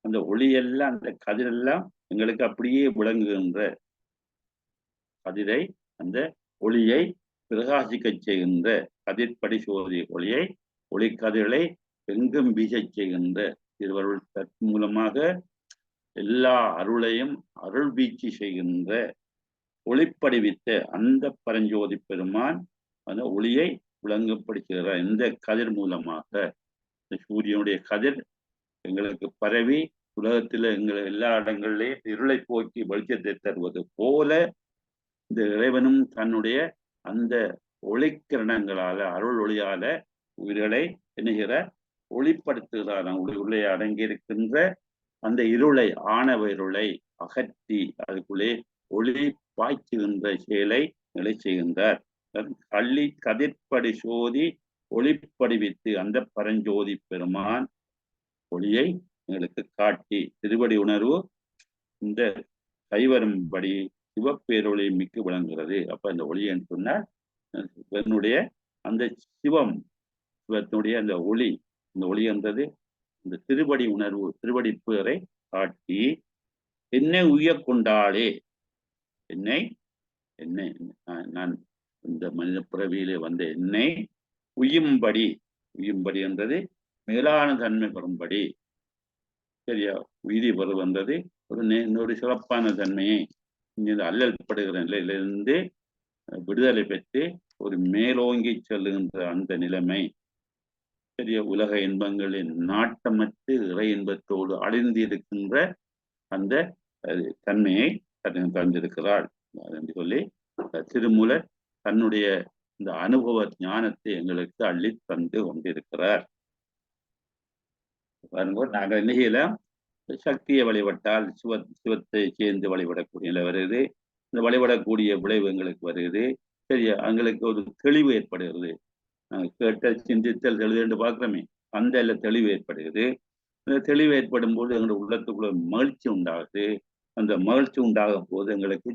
அந்த ஒளியெல்லாம் அந்த கதிரெல்லாம் எங்களுக்கு அப்படியே விளங்குகின்ற கதிரை, அந்த ஒளியை பிரகாசிக்க செய்கின்ற கதிர்படி சோதி ஒளியை, ஒளிக்கதிர்களை எங்கும் வீச செய்கின்ற திருவருள் மூலமாக எல்லா அருளையும் அருள் வீழ்ச்சி செய்கின்ற ஒளிப்படிவித்த அந்த பரஞ்சோதி பெருமான் அந்த ஒளியை விளங்கப்படுத்துகிறார். இந்த கதிர் மூலமாக சூரியனுடைய கதிர் எங்களுக்கு பரவி உலகத்தில் எங்களை எல்லா இடங்களிலேயும் இருளை போக்கி வெளிச்சத்தை தருவது போல இந்த இறைவனும் தன்னுடைய அந்த ஒளிக்கிரணங்களால, அருள் ஒளியால உயிர்களை என்னகிற ஒளிப்படுத்துகிறார். உள்ளே அடங்கி இருக்கின்ற அந்த இருளை, ஆணவ இருளை அகற்றி அதுக்குள்ளே ஒளி பாய்ச்சுகின்ற செயலை நிலை செய்கின்றார். கதிர்படி சோதி ஒளிப்படிவித்து அந்த பரஞ்சோதி பெருமான் ஒளியை எங்களுக்கு காட்டி திருவடி உணர்வு இந்த கைவரும்படி சிவப்பேரொளி மிக்க விளங்குகிறது. அப்ப இந்த ஒளி என்று சொன்னால் என்னுடைய அந்த சிவத்தினுடைய அந்த ஒளி, இந்த ஒளி என்றது இந்த திருவடி உணர்வு, திருவடி பேரை காட்டி என்னை உய்ய கொண்டாளே, என்னை நான் இந்த மனித பிறவியிலே வந்த என்னை உய்யும்படி என்றது மேலான தன்மை பெறும்படி, சரியா? உயிரி பெறுவந்தது ஒரு சிறப்பான தன்மையை அல்லல் படுகிற நிலையிலிருந்து விடுதலை பெற்று ஒரு மேலோங்கி செல்லுகின்ற அந்த நிலைமை, சரியா? உலக இன்பங்களின் நாட்டமற்று இறை இன்பத்தோடு அழிந்து இருக்கின்ற அந்த தன்மையை தந்திருக்கிறாள் என்று சொல்லி திருமூலர் தன்னுடைய இந்த அனுபவ ஞானத்தை எங்களுக்கு அள்ளி தந்து கொண்டிருக்கிறார். நாங்கள் என்ன செய்யலாம்? சக்தியை வழிபட்டால் சிவத்தை சேர்ந்து வழிபடக்கூடிய நிலை வருது. இந்த வழிபடக்கூடிய விளைவு எங்களுக்கு வருகிறது. சரியா? எங்களுக்கு ஒரு தெளிவு ஏற்படுகிறது. நாங்கள் கேட்டல் சிந்தித்தல் தெளிவு என்று பார்க்கிறோமே, அந்த தெளிவு ஏற்படுகிறது. இந்த தெளிவு ஏற்படும் போது எங்களுடைய உள்ளத்துக்குள்ள மகிழ்ச்சி உண்டாகுது. அந்த மகிழ்ச்சி உண்டாகும் போது எங்களுக்கு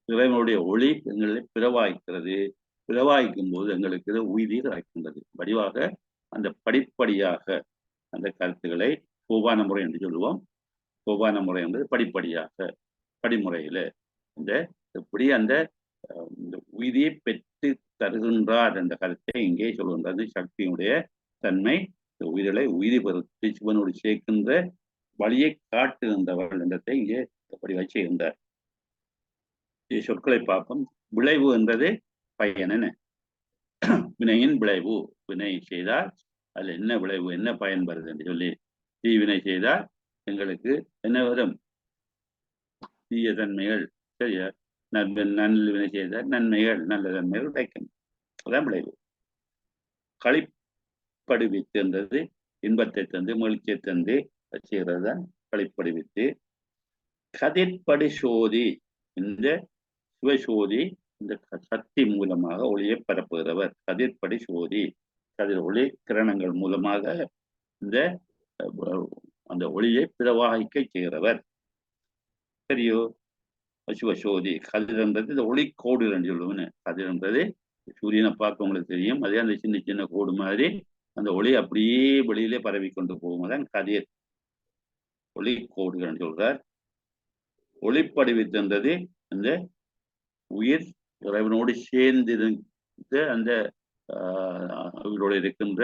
இறைவனுடைய ஒளி எங்களை பிறவாய்க்கிறது. பிறவாய்க்கும் போது எங்களுக்கு உயிர் ஆய்க்கின்றது. வடிவாக அந்த படிப்படியாக அந்த கருத்துக்களை சோபான முறை என்று சொல்லுவோம். சோபான முறை என்பது படிப்படியாக படிமுறையில இந்த எப்படி அந்த உயிரியை பெற்று தருகின்றார் என்ற கருத்தை இங்கே சொல்கின்றது. சக்தியுடைய தன்மை உயிர்களை உயிரி பெறுத்து சிவனோடு சேர்க்கின்ற வழியை காட்டுகின்றவர்கள் என்றதை இங்கே எப்படி வச்சுகின்றார். சொற்களை பார்ப்போம். விளைவு என்றது பயன். என்ன வினையின் விளைவு? வினை செய்தால் அதுல என்ன விளைவு, என்ன பயன் வருது என்று சொல்லி, தீவினை செய்தால் எங்களுக்கு என்ன வரும்? தீய தன்மைகள். சரியா? நல்ல செய்தால் நன்மைகள், நல்ல தன்மைகள் கிடைக்கும். அதான் விளைவு. களிப்படுவித்து என்றது இன்பத்தை தந்து மகிழ்ச்சியை தந்து செய்கிறது தான் களிப்படுவித்து. கதிர்படி சோதி, இந்த சிவசோதி இந்த சக்தி மூலமாக ஒளியை பரப்புகிறவர். கதிர்படி சோதி, கதிர் ஒளி கிரணங்கள் மூலமாக இந்த அந்த ஒளியை பிரவாகிக்க செய்கிறவர். சரியோ? சிவசோதி. கதிர் என்றது இந்த ஒளி கோடு என்று சொல்லுவேன்னு. கதிர் என்றது சூரியனை பார்க்க உங்களுக்கு தெரியும். அதே அந்த சின்ன சின்ன கோடு மாதிரி அந்த ஒளி அப்படியே வெளியிலே பரவி கொண்டு போகும். அதான் கதிர், ஒளி கோடுகள் சொல்றார். ஒளிப்படுவித்தது அந்த உயிர் இறைவனோடு சேர்ந்திருந்த அந்த உயிரோடு இருக்கின்ற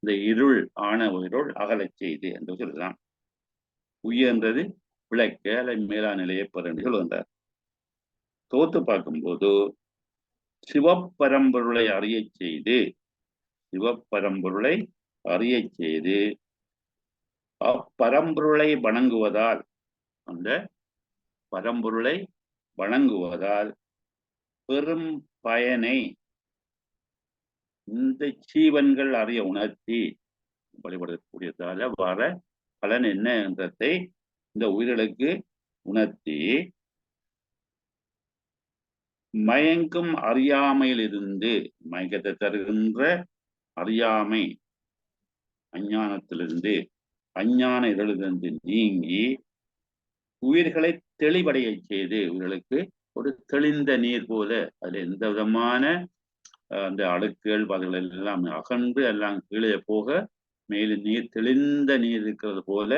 இந்த இருள், ஆணவ இருள் அகலச் செய்து என்று சொல்லலாம். உயர்ந்தது விளக்க அல்ல மேலா நிலையை பெற என்று சொல்கின்றார். தோத்து பார்க்கும்போது சிவப்பரம்பொருளை அறிய செய்து, சிவப்பரம்பொருளை அறிய செய்து அப்பரம்பொருளை வணங்குவதால், அந்த பரம்பொருளை வணங்குவதால் பெரும் பயனை இந்த ஜீவன்கள் அறிய உணர்த்தி வழிபடக்கூடியதால வர பலன் என்ன என்றதை இந்த உயிர்களுக்கு உணர்த்தி மயங்கும் அறியாமையிலிருந்து, மயக்கத்தை தருகின்ற அறியாமை அஞ்ஞானத்திலிருந்து, அஞ்ஞான இருளிலிருந்து நீங்கி உயிர்களை தெளிவடைய செய்து, உயிர்களுக்கு ஒரு தெளிந்த நீர் போல, அதுல எந்த விதமான அந்த அழுக்குகள் அதுகள் எல்லாம் அகன்று எல்லாம் கீழே போக மேலும் நீர் தெளிந்த நீர் இருக்கிறது போல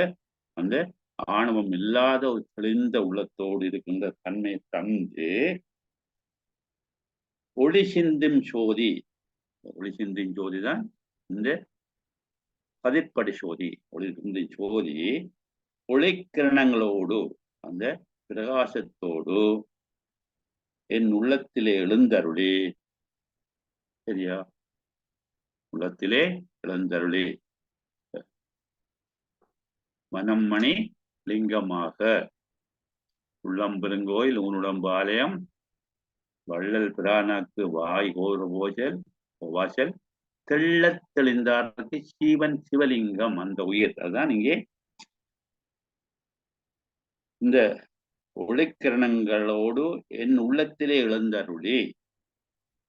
அந்த ஆணவம் இல்லாத ஒரு தெளிந்த உள்ளத்தோடு இருக்கின்ற தன்மை தந்து ஒளி சிந்தும் சோதி. ஒளி சிந்தும் ஜோதி தான் இந்த கதிர்படி சோதி. ஒளி சிந்தும் சோதி ஒளிக்கிரணங்களோடு அந்த பிரகாசத்தோடு என் உள்ளத்திலே எழுந்தருளி, சரியா? உள்ளத்திலே எழுந்தருளி மனம் மணி லிங்கமாக உள்ளம் பெருங்கோயில் ஊனுடம்பு ஆலயம் வள்ளல் பிரானாக்கு வாய் கோர போசல் வாசல் தெள்ளத் தெளிந்தாருக்கு சீவன் சிவலிங்கம். அந்த உயிர் அதுதான் இங்கே இந்த ஒளிக்கிரணங்களோடு என் உள்ளத்திலே எழுந்தருளி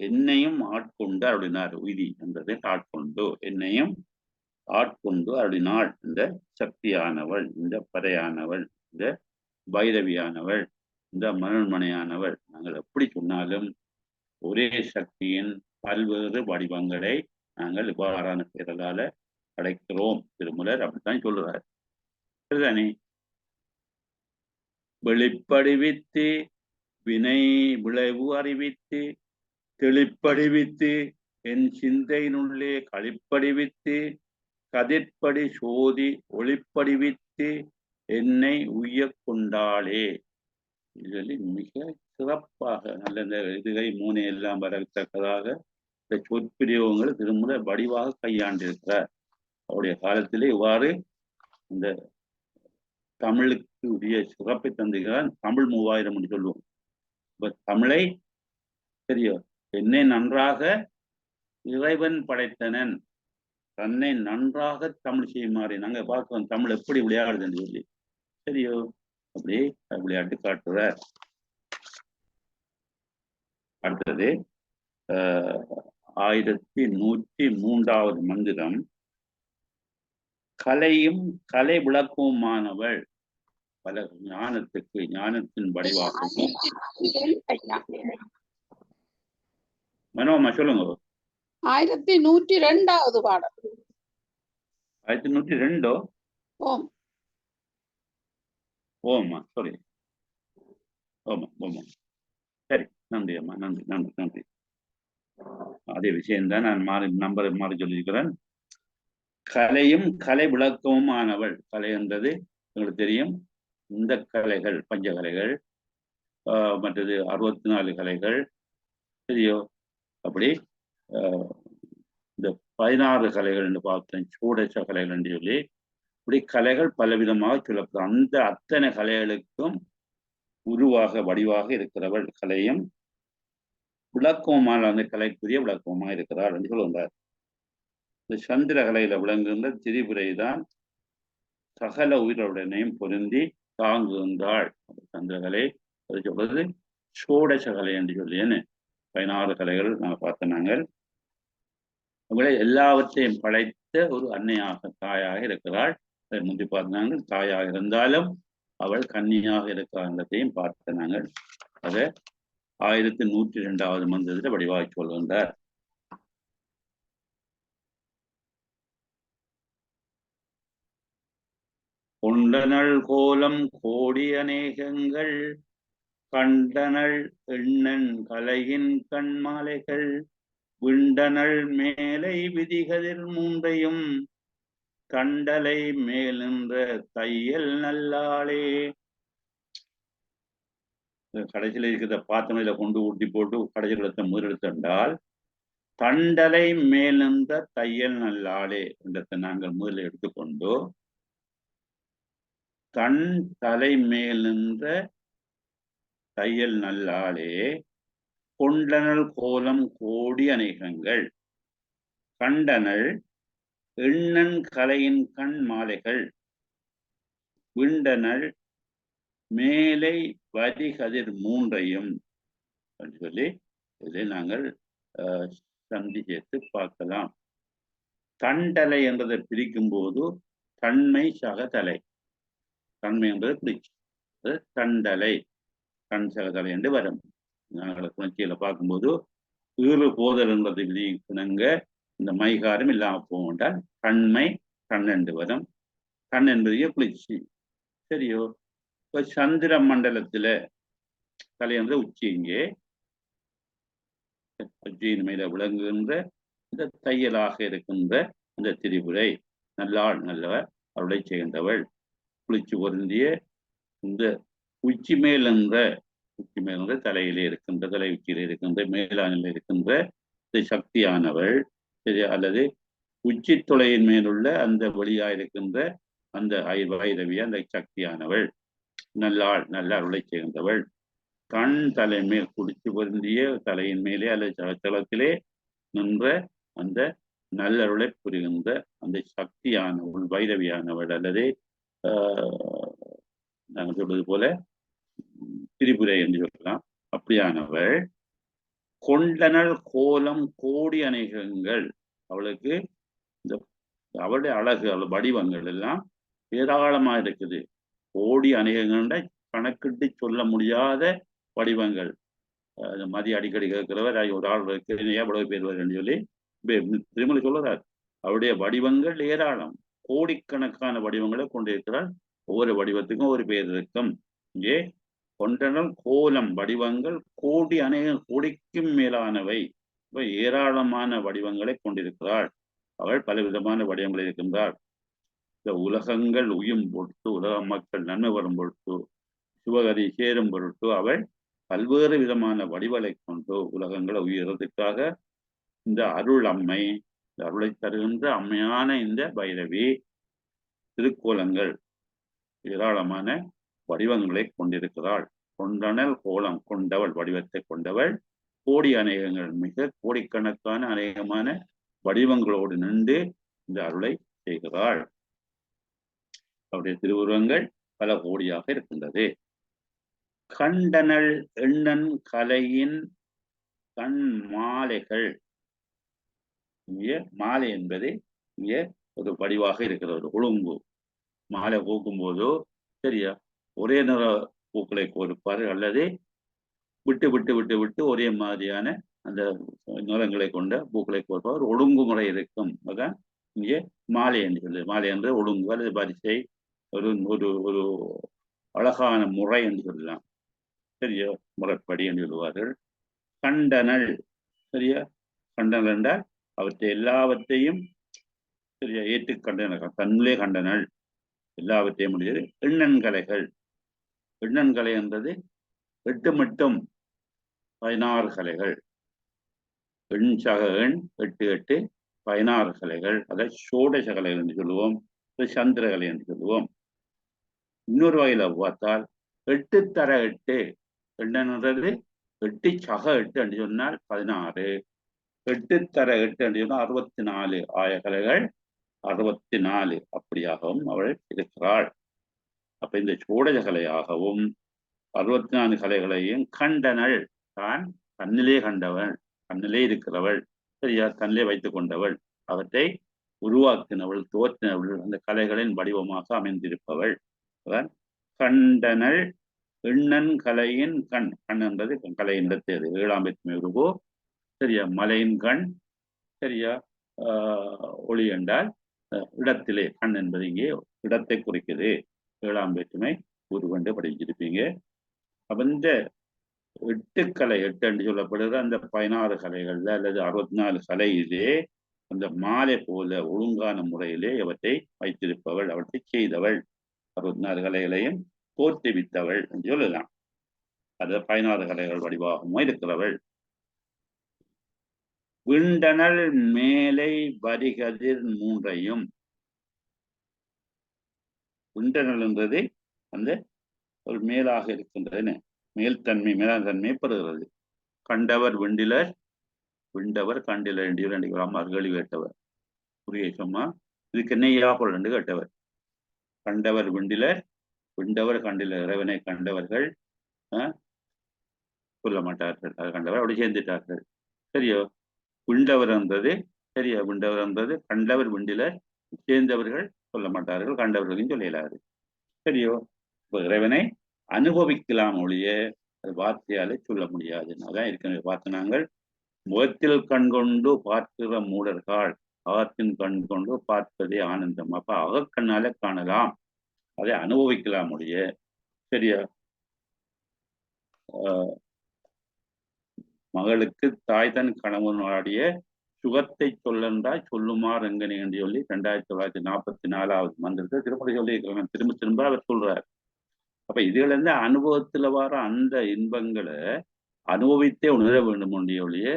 என்னையும் ஆட்கொண்டு அருளினார். உயிரி என்றதை ஆட்கொண்டு என்னையும் ஆட்கொண்டு அருளினாள். இந்த சக்தியானவள், இந்த பறையானவள், இந்த பைரவியானவள், இந்த மருண்மனையானவள். நாங்கள் எப்படி சொன்னாலும் ஒரே சக்தியின் பல்வேறு வடிவங்களை நாங்கள் இவ்வாறான பெயர்களால அடைக்கிறோம். திருமலர் அப்படித்தான் சொல்றார். சரிதானே? வெளிப்படுவித்து வினை விளைவு அறிவித்து தெளிப்படிவித்து என் சிந்தையினுள்ளே களிப்படிவித்து கதிர்படி சோதி ஒளிப்படிவித்து என்னை உய்ய கொண்டாளே. இதில் மிக சிறப்பாக நல்ல இந்த இதுகை மூனை எல்லாம் வரத்தக்கதாக இந்த சொற்பிரியோகங்களை திருமுறை வடிவாக கையாண்டிருக்கிறார். அவருடைய காலத்திலே இவ்வாறு இந்த தமிழுக்கு உரிய சிறப்பை தந்துகிறார். தமிழ் 3000 என்று சொல்லுவோம். இப்ப தமிழை சரியோ, என்னை நன்றாக இறைவன் படைத்தனன், தன்னை நன்றாக தமிழ் செய்யுமாறு நாங்க பார்க்கிறோம். தமிழ் எப்படி விளையாடுதுன்னு சொல்லி, சரியோ, அப்படியே விளையாட்டு காட்டுறார். அடுத்தது 1103வது மந்திரம். கலையும் கலை விளக்கவுமானவள், பல ஞானத்துக்கு ஞானத்தின் வடிவாகவும். மனோமா சொல்லுங்க. 1102வது பாடல். 1102. ஓம். ஓமா சாரி. ஓமா ஓமா. சரி, நன்றி அம்மா, நன்றி நன்றி நன்றி. அதே விஷயம்தான் நான் நம்பர் மாறி சொல்லியிருக்கிறேன். கலையும் கலை விளக்கமுமானவள். கலை என்றது உங்களுக்கு தெரியும், இந்த கலைகள் பஞ்சகலைகள், மற்றது 64 கலைகள், சரியோ? அப்படி இந்த 16 கலைகள் என்று பார்த்தேன், சூடச கலைகள் என்று சொல்லி, இப்படி கலைகள் பலவிதமாக சொல்லப்படும். அந்த அத்தனை கலைகளுக்கும் உருவாக வடிவாக இருக்கிறவள் கலையும் விளக்கவுமான அந்த கலைக்குரிய விளக்கமாக இருக்கிறாள் என்று சொல்லுகிறார். இந்த சந்திர கலையில விளங்குகின்ற திரிபுரை தான் சகல உயிர்களுடனையும் பொருந்தி தாங்குகின்றாள். சந்திரகலை அது சொல்றது சோடச கலை என்று சொல்லியன்னு 16 கலைகள் நாங்கள் பார்த்த நாங்கள். அவளை எல்லாவற்றையும் படைத்த ஒரு அன்னையாக தாயாக இருக்கிறாள். முந்தி பார்த்தாங்க, தாயாக இருந்தாலும் அவள் கன்னியாக இருக்கிறதையும் பார்த்த நாங்கள். அதை 1102வது மந்திரத்தில் வடிவாக சொல்கின்றார். கொண்டனள் கோலம் கோடி அநேகங்கள் கண்டனள் எண்ணன் கலையின் கண்மாலைகள் விண்டனள் மேலை விதிகளில் மூன்றையும் கண்டலை மேலின்ற தையல் நல்லாளே. கடைசியில் இருக்கிற பாத்திரையில கொண்டு ஊட்டி போட்டு கடைசியில் எடுத்த முதலெடுத்தால் தண்டலை மேலின்ற தையல் நல்லாளே என்றதை நாங்கள் முதலில் எடுத்துக்கொண்டு தன் தலை மேலின்ற தையல் நல்லாளே கொண்டனள் கோலம் கோடி அநேகங்கள் கண்டனள் எண்ணன் கலையின் கண் மாலைகள் விண்டனள் மேலை வரிகதிர் மூன்றையும் சொல்லி இதை நாங்கள் சந்தி சேர்த்து பார்க்கலாம். தண்டலை என்பதை பிரிக்கும் போது தன்மை சகதலை, தன்மை என்பது பிரிச்சு தண்டலை கண் சகதலை என்று வரும். நாங்கள் புணர்ச்சியில பார்க்கும்போது ஈறு போதல் என்பதை விதிக்கிணங்க இந்த மைகாரம் இல்லாமல் போகின்றால் கண்மை கண் என்று வரும். கண் என்பதையே குளிர்ச்சி, சரியோ? இப்ப சந்திர மண்டலத்துல தலை என்ற உச்சி, இங்கே உச்சியின் மேல விளங்குகின்ற இந்த தையலாக இருக்கின்ற இந்த திரிபுரை நல்லாள் நல்லவர் அவளை செய்கின்றவள். குளிர்ச்சி பொருந்திய இந்த உச்சி மேலென்ற தலையிலே இருக்கின்ற, தலை உச்சியில இருக்கின்ற, மேலானில் இருக்கின்ற இந்த சக்தியானவள், சரி, அல்லது உச்சி தொலையின் மேலுள்ள அந்த வழியாயிருக்கின்ற அந்த வைரவி அந்த சக்தியானவள் நல்லாள் நல்ல அருளை செய்கின்றவள். கண் தலைமேல் குடிச்சு பொருந்திய தலையின் மேலே அல்லது தளத்திலே நின்ற அந்த நல்லருளை புரிகின்ற அந்த சக்தியானவள் வைரவியானவள், அல்லது நாங்கள் சொல்வது போல திரிபுரை என்று சொல்லலாம். அப்படியானவள் கொண்டனள் கோலம் கோடி அநேகங்கள். அவளுக்கு இந்த அவளுடைய அழகு, அவள் வடிவங்கள் எல்லாம் ஏராளமா இருக்குது. கோடி அநேகங்கள்ட கணக்கிட்டு சொல்ல முடியாத வடிவங்கள். மதி அடிக்கடி கேட்கிறவர் ஒரு ஆள் எவ்வளவு பேர் வருன்னு சொல்லி திருமலை சொல்லுறார். அவருடைய வடிவங்கள் ஏராளம், கோடிக்கணக்கான வடிவங்களை கொண்டிருக்கிறார். ஒவ்வொரு வடிவத்துக்கும் ஒரு பேர் இருக்கும். இங்கே கொண்டனள் கோலம் வடிவங்கள் கோடி அநேகம், கோடிக்கும் மேலானவை, ஏராளமான வடிவங்களை கொண்டிருக்கிறாள். அவள் பலவிதமான வடிவங்கள் இருக்கின்றாள். இந்த உலகங்கள் உயும் பொருட்டு, உலக மக்கள் நன்மை வரும் பொருட்டு, சிவகதி சேரும் பொருட்டு அவள் பல்வேறு விதமான வடிவங்களை கொண்டு உலகங்களை உயர்றதுக்காக இந்த அருள் அம்மை, இந்த அருளை தருகின்ற அம்மையான இந்த பைரவி திருக்கோலங்கள் ஏராளமான வடிவங்களை கொண்டிருக்கிறாள். கொண்டனள் கோலம் கொண்டவள், வடிவத்தை கொண்டவள், கோடி அநேகங்கள், மிக கோடிக்கணக்கான அநேகமான வடிவங்களோடு நின்று இந்த அருளை செய்கிறாள். அவருடைய திருவுருவங்கள் பல கோடியாக இருக்கின்றது. கண்டனள் எண்ணன் கலையின் கண் மாலைகள். இங்கே மாலை என்பது இங்கே ஒரு வடிவாக இருக்கிற ஒரு ஒழுங்கு. மாலை பூக்கும் போதோ சரியா ஒரே நிற பூக்களை கோர்ப்பார், அல்லது விட்டு விட்டு விட்டு விட்டு ஒரே மாதிரியான அந்த நிறங்களை கொண்ட பூக்களை கோர்ப்பார். ஒரு ஒழுங்குமுறை இருக்கும். அதான் இங்கே மாலை என்று சொல்லுது. மாலை என்ற ஒழுங்கு அல்லது வரிசை, ஒரு ஒரு ஒரு அழகான முறை என்று சொல்லலாம். சரியா? முறைப்படி என்று சொல்லுவார்கள். கண்டனல். சரியா? கண்டனல் என்றால் அவற்றை எல்லாவற்றையும் சரியா ஏற்று கண்டன தன்னிலே கண்டனல் எல்லாவற்றையும் முடியாது. எண்ணன்கலைகள். எண்ணன்கலை என்பது 8 மட்டும் 16 கலைகள். எண் சக எண் 8 8 16 கலைகள். அதை சோடச கலைகள் என்று சொல்லுவோம். சந்திரகலை என்று சொல்லுவோம். இன்னொரு வகையில பார்த்தால் 8 தர 8 என்னன்றது 8 சக 8 என்று சொன்னால் 16. 8 தர 8 என்று சொன்னால் 64 ஆய கலைகள் 64 அப்படியாகவும் அவள் இருக்கிறாள். அப்ப இந்த சோடச கலையாகவும் 64 கலைகளையும் கண்டனள். தான் தன்னிலே கண்டவள், தன்னிலே இருக்கிறவள், சரியா? தன்னிலே வைத்துக் கொண்டவள், அவற்றை உருவாக்கினவள், தோற்றினவள், அந்த கலைகளின் வடிவமாக அமைந்திருப்பவள். கண்டனள் எண்ணன் கலையின் கண். கண் என்பது கலையின் இடத்தேது 7ஆம் வேற்றுமை உருவோ. சரியா? மலையின் கண். சரியா? ஒளி என்றால் இடத்திலே. கண் என்பது இங்கே இடத்தை குறிக்குது. 7ஆம் வேற்றுமை உருவென்று படிச்சிருப்பீங்க. அப்ப இந்த 8 கலை 8 என்று சொல்லப்படுகிற அந்த 16 கலைகள்ல அல்லது 64 கலையிலே அந்த மாலை போல ஒழுங்கான முறையிலே அவற்றை வைத்திருப்பவள், அவற்றை செய்தவள், 64 கலைகளையும் தோற்றுவித்தவள் என்று சொல்லலாம். அது 16 கலைகள் வடிவாகவும் இருக்கிறவள். விண்டனல் மேலை வரிகதிர் மூன்றையும். விண்டனல் என்றது அந்த ஒரு மேலாக இருக்கின்றன, மேல்தன்மை மேலாண்மை பெறுகிறது. கண்டவர் விண்டிலர், விண்டவர் கண்டிலர் என்று 2 கிராமர் கேள்வி கேட்டவர். புரிய சும்மா இதுக்கு என்னையா பொருள் என்று கேட்டவர். கண்டவர் விண்டிலர், விண்டவர் கண்டிலர். இறைவனை கண்டவர்கள் சொல்ல மாட்டார்கள், அது கண்டவர் அப்படி சேர்ந்துட்டார்கள். சரியோ? விண்டவர் என்பது சரியா? விண்டவர் என்பது கண்டவர் விண்டிலர், சேர்ந்தவர்கள் சொல்ல மாட்டார்கள், கண்டவர்களையும் சொல்லலாது. சரியோ? இப்போ இறைவனை அனுபவிக்கலாம் ஒழிய அது வார்த்தையாலே சொல்ல முடியாது. அதான் இருக்கிற பார்த்து நாங்கள் முகத்தில் கண்கொண்டு பார்க்கிற மூடர்கள் அகத்தின் கண் கொண்டு பார்ப்பதே ஆனந்தம். அப்ப அகக்கண்ணால காணலாம், அதை அனுபவிக்கலாம் ஒழிய. சரியா? மகளுக்கு தாய் தன் கணவனுடைய சுகத்தை சொல்லென்றால் சொல்லுமாறு எங்கனே என்று சொல்லி 2944வது மந்திரத்தை திருப்பதி சொல்லி இருக்கிறாங்க. திரும்ப திரும்ப அவர் சொல்றார். அப்ப இதுல இருந்து அனுபவத்துல வர அந்த இன்பங்களை அனுபவித்தே உணர வேண்டும் ஒழிய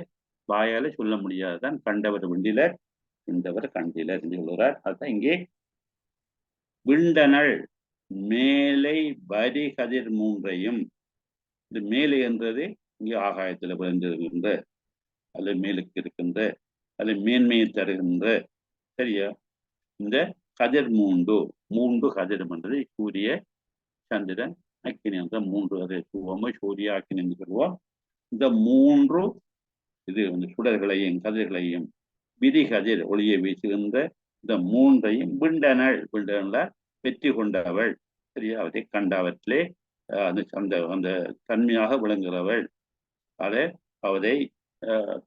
வாயால சொல்ல முடியாதுதான். கண்டவர் விண்டிலர், விண்டவர் கண்டிலர் என்று சொல்கிறார். அதுதான் இங்கே விண்டனள் மேலை வரி கதிர் மூன்றையும். இந்த மேலை என்றது இங்கே ஆகாயத்தில் விளைந்திருக்கின்ற அல்லது மேலுக்கு இருக்கின்ற அல்லது மேன்மையை தருகின்ற. சரியா? இந்த கதிர் மூன்று கதிர் என்றது சூரிய சந்திரன் அக்கினி என்ற 3 அது சுவம சூரிய அக்கினி என்று சொல்லுவோம். இந்த 3 இது சுடர்களையும் கதிர்களையும் விதி கதிர் ஒளியை வீசுகின்ற இந்த 3ஐயும் விண்டனள். விண்டனள் வெற்றி கொண்டவள். சரியா? அவற்றை கண்டவற்றிலே அந்த தன்மையாக விளங்குகிறவள், அவரை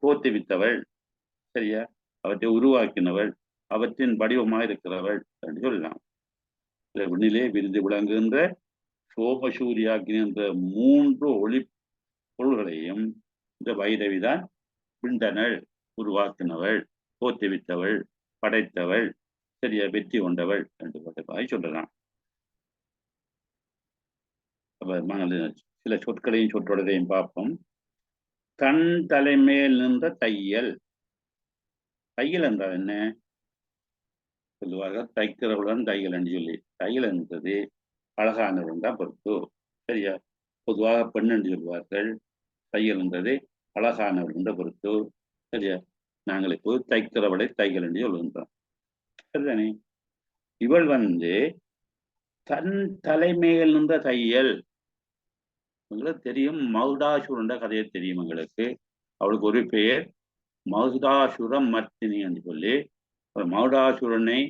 தோற்றுவித்தவள். சரியா? அவற்றை உருவாக்கினவள், அவற்றின் வடிவமாக இருக்கிறவள் என்று சொல்லலாம். விண்ணிலே விரிந்து விளங்குகின்ற சோமசூரியாக்கினி என்ற 3 ஒளி பொருள்களையும் இந்த வைரவிதான் விண்டனள், உருவாக்கினவள், தோற்றுவித்தவள், படைத்தவள், சரியா? வெற்றி கொண்டவள் என்று சொல்லலாம். சில சொற்களையும் சொற்றொடரையும் பார்ப்போம். தன் தலைமையில் நின்ற தையல். தையல் என்றால் என்ன சொல்லுவார்கள்? தைக்கிறவுடன் தையல் என்று சொல்லி. தையல் என்பது அழகானவன் தான் பொறுத்து. சரியா? பொதுவாக பெண் என்று சொல்வார்கள். தையல் என்றது அழகானவள் என்ற பொறுத்து. சரியா? நாங்கள் இப்போது தைக்கிறவளை தையல் என்று சொல்லுகின்றோம். சரிதானே? இவள் தன் தலைமையில் நின்ற தையல். உங்களுக்கு தெரியும், மகுடாசுரன் கதையை தெரியும் எங்களுக்கு. அவளுக்கு ஒரு பெயர் மகுடாசுரம் மர்த்தினி என்று சொல்லி. மகுடாசுரனை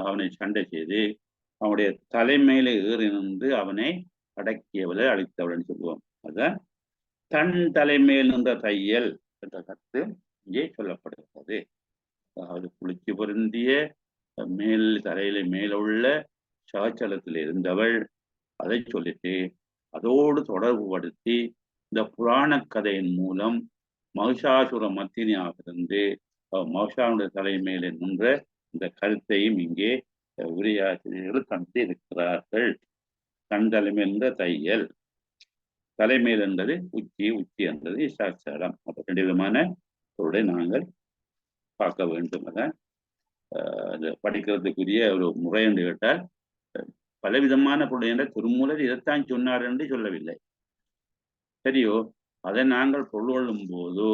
அவனை சண்டை செய்து அவனுடைய தலைமையில ஏறி நின்று அவனை அடக்கியவளை அழித்தவள் சொல்லுவோம். அதான் தன் தலைமையில் நின்ற தையல் என்ற கருத்து இங்கே சொல்லப்படுகிறது. அதாவது குளிர்ச்சி பொருந்திய தலையில மேலுள்ள சாச்சலத்தில் இருந்தவள். அதை சொல்லிட்டு அதோடு தொடர்பு படுத்தி இந்த புராண கதையின் மூலம் மகிஷாசுர மத்தினியாக இருந்து மகிஷாவுடைய தலைமையில நின்ற இந்த கருத்தையும் இங்கே உரையாசிரியர்கள் தந்து இருக்கிறார்கள். கண் தலைமை என்ற தையல், தலைமையில் என்பது உச்சி, உச்சி என்பது சாட்சாரம். அப்ப 2 விதமான பொருளை நாங்கள் பார்க்க வேண்டும். அதான் படிக்கிறதுக்குரிய ஒரு முறை என்று கேட்டால், பலவிதமான பொருள் என்ற திருமூலர் இதைத்தான் சொன்னார் என்று சொல்லவில்லை. சரியோ, அதை நாங்கள் பொருள் கொள்ளும் போது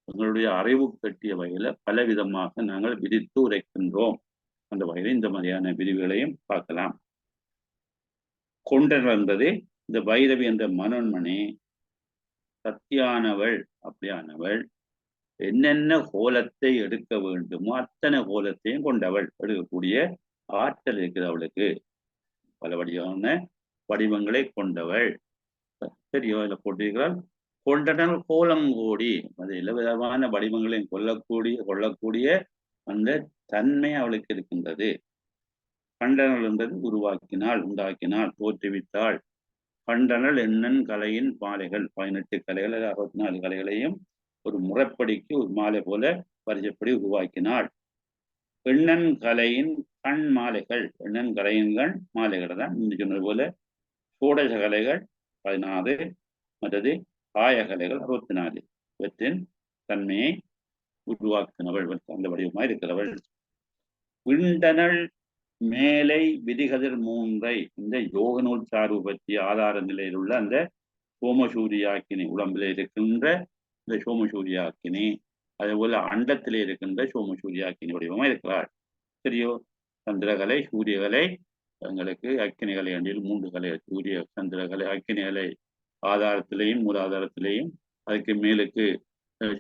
எங்களுடைய அறிவு கட்டிய வகையில பலவிதமாக நாங்கள் விரித்து உரைக்கின்றோம். அந்த வகையில் இந்த மாதிரியான விரிவுகளையும் பார்க்கலாம். கொண்டர் என்பது இந்த பைரவி என்ற மனோன்மணி சத்தியானவள், அப்படியானவள் என்னென்ன கோலத்தை எடுக்க வேண்டுமோ அத்தனை கோலத்தையும் கொண்டவள். எடுக்கக்கூடிய ஆற்றல் இருக்கிறது அவளுக்கு. பல வடிவான வடிவங்களை கொண்டவள். சரியோ, இதில் போட்டிருக்கிறாள். கொண்டனல் கோலங்கோடி, அது எல்லாவிதமான வடிவங்களையும் கொள்ளக்கூடிய அந்த தன்மை அவளுக்கு இருக்கின்றது. கண்டனல் என்பது உருவாக்கினாள், உண்டாக்கினாள், தோற்றுவித்தாள். கண்டனல் எண்ணன் கலையின் மாலைகள், 18 கலைகள், 64 கலைகளையும் ஒரு முறைப்படிக்கு ஒரு மாலை போல வரிசைப்படி உருவாக்கினாள். எண்ணன் கலையின் கண் மாலைகள், எண்ணன் கலையின் கண் மாலைகள் தான் இந்த சொன்னது போல. சோடச கலைகள் 16, மற்றது ஆயகலைகள் 64. இவற்றின் தன்மையை உருவாக்கினவள், அந்த வடிவமாய் இருக்கிறவள். விண்டனல் மேலை விதிகதிர் 3 இந்த யோக நூல் சார்பு பற்றிய ஆதார நிலையில் உள்ள அந்த சோமசூரியாக்கினி, உடம்பில் இருக்கின்ற இந்த சோமசூரியாக்கினி, அதே போல அண்டத்திலே இருக்கின்ற சோமசூரியாக்கினி வடிவமா இருக்கிறாள். சரியோ, சந்திரகலை, சூரியகலை, எங்களுக்கு அக்கினிகளை அண்டில் 3 கலை, சூரிய சந்திரகலை, அக்கினிகளை ஆதாரத்திலேயும் மூலாதாரத்திலேயும், அதுக்கு மேலுக்கு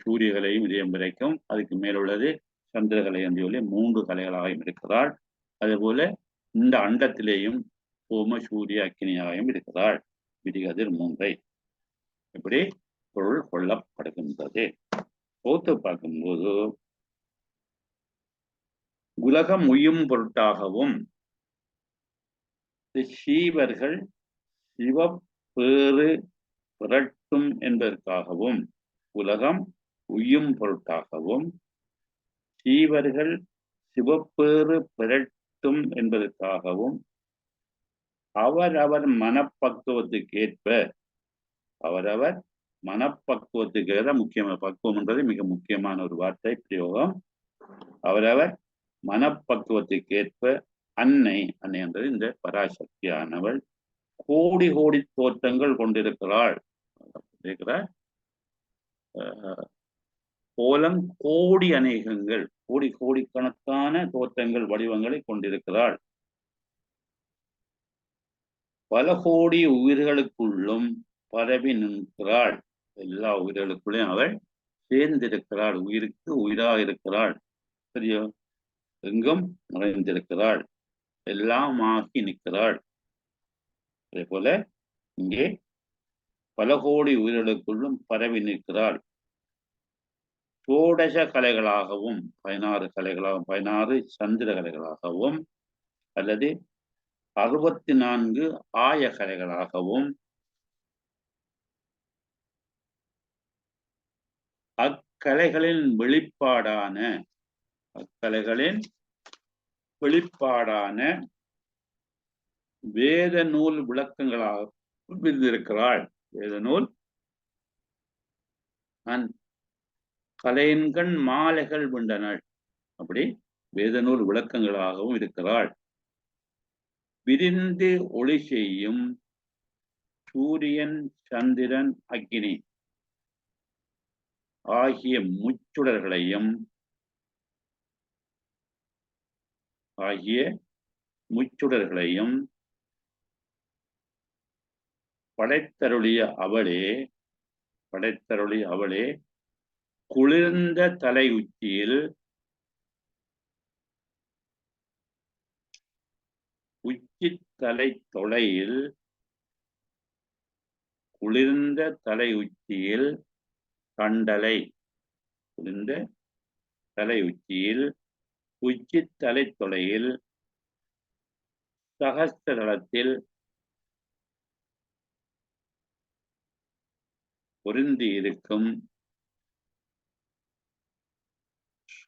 சூரியகலையும் இதயம் வரைக்கும், அதுக்கு மேலுள்ளது சந்திரகலை அண்டியுள்ள 3 கலைகளாகவும் இருக்கிறாள். அதே போல இந்த அண்டத்திலேயும் சோம சூரிய அக்கினியாகவும் இருக்கிறாள். விதிகதிர் 3 இப்படி பொருள் கொள்ளப்படுகின்றது. போத்து பார்க்கும்போது உலகம் உயும் பொருட்டாகவும் சீவர்கள் சிவப்பேறு புரட்டும் என்பதற்காகவும், உலகம் உயும் பொருட்டாகவும் சீவர்கள் சிவப்பேறு புரட்டும் என்பதற்காகவும் அவரவர் மனப்பக்குவத்துக்கேற்ப, அவரவர் மனப்பக்குவத்துக்கு முக்கியமான பக்குவம் என்பது மிக முக்கியமான ஒரு வார்த்தை பிரயோகம். அவரவர் மனப்பக்குவத்துக்கேற்ப அன்னை, அன்னை என்பது இந்த பராசக்தியானவள் கோடி கோடி தோற்றங்கள் கொண்டிருக்கிறாள். கோலம் கோடி அநேகங்கள், கோடி கோடிக்கணக்கான தோற்றங்கள் வடிவங்களை கொண்டிருக்கிறாள். பல கோடி உயிர்களுக்குள்ளும் பரவி நிற்கிறாள். எல்லா உயிர்களுக்குள்ளையும் அவள் சேர்ந்திருக்கிறாள். உயிருக்கு உயிராக இருக்கிறாள். சரியோ, எங்கும் நிறைந்திருக்கிறாள், எல்லாம் ஆக்கி நிற்கிறாள். அதே போல இங்கே பல கோடி உயிர்களுக்குள்ளும் பரவி நிற்கிறாள். சோடச கலைகளாகவும் 16 கலைகளாகவும், 16 சந்திர கலைகளாகவும் அல்லது 64 ஆய கலைகளாகவும் அக்கலைகளின் வெளிப்பாடான வேத நூல் விளக்கங்களாக இருந்திருக்கிறாள். வேத நூல் கலையின்கண் மாலைகள் விண்டனள், அப்படி வேத நூல் விளக்கங்களாகவும் இருக்கிறாள். விரிந்து ஒளி செய்யும் சூரியன், சந்திரன், அக்கினி ஆகிய முச்சுடர்களையும் படைத்தருளிய அவளே குளிர்ந்த தலை உச்சியில் உச்சித்தலை தொலையில், குளிர்ந்த தலை உச்சியில் கண்டலை, குளிர்ந்த தலை உச்சியில் உச்சித்தலை தொலையில் சகஸ்திரத்தில் பொருந்தி இருக்கும்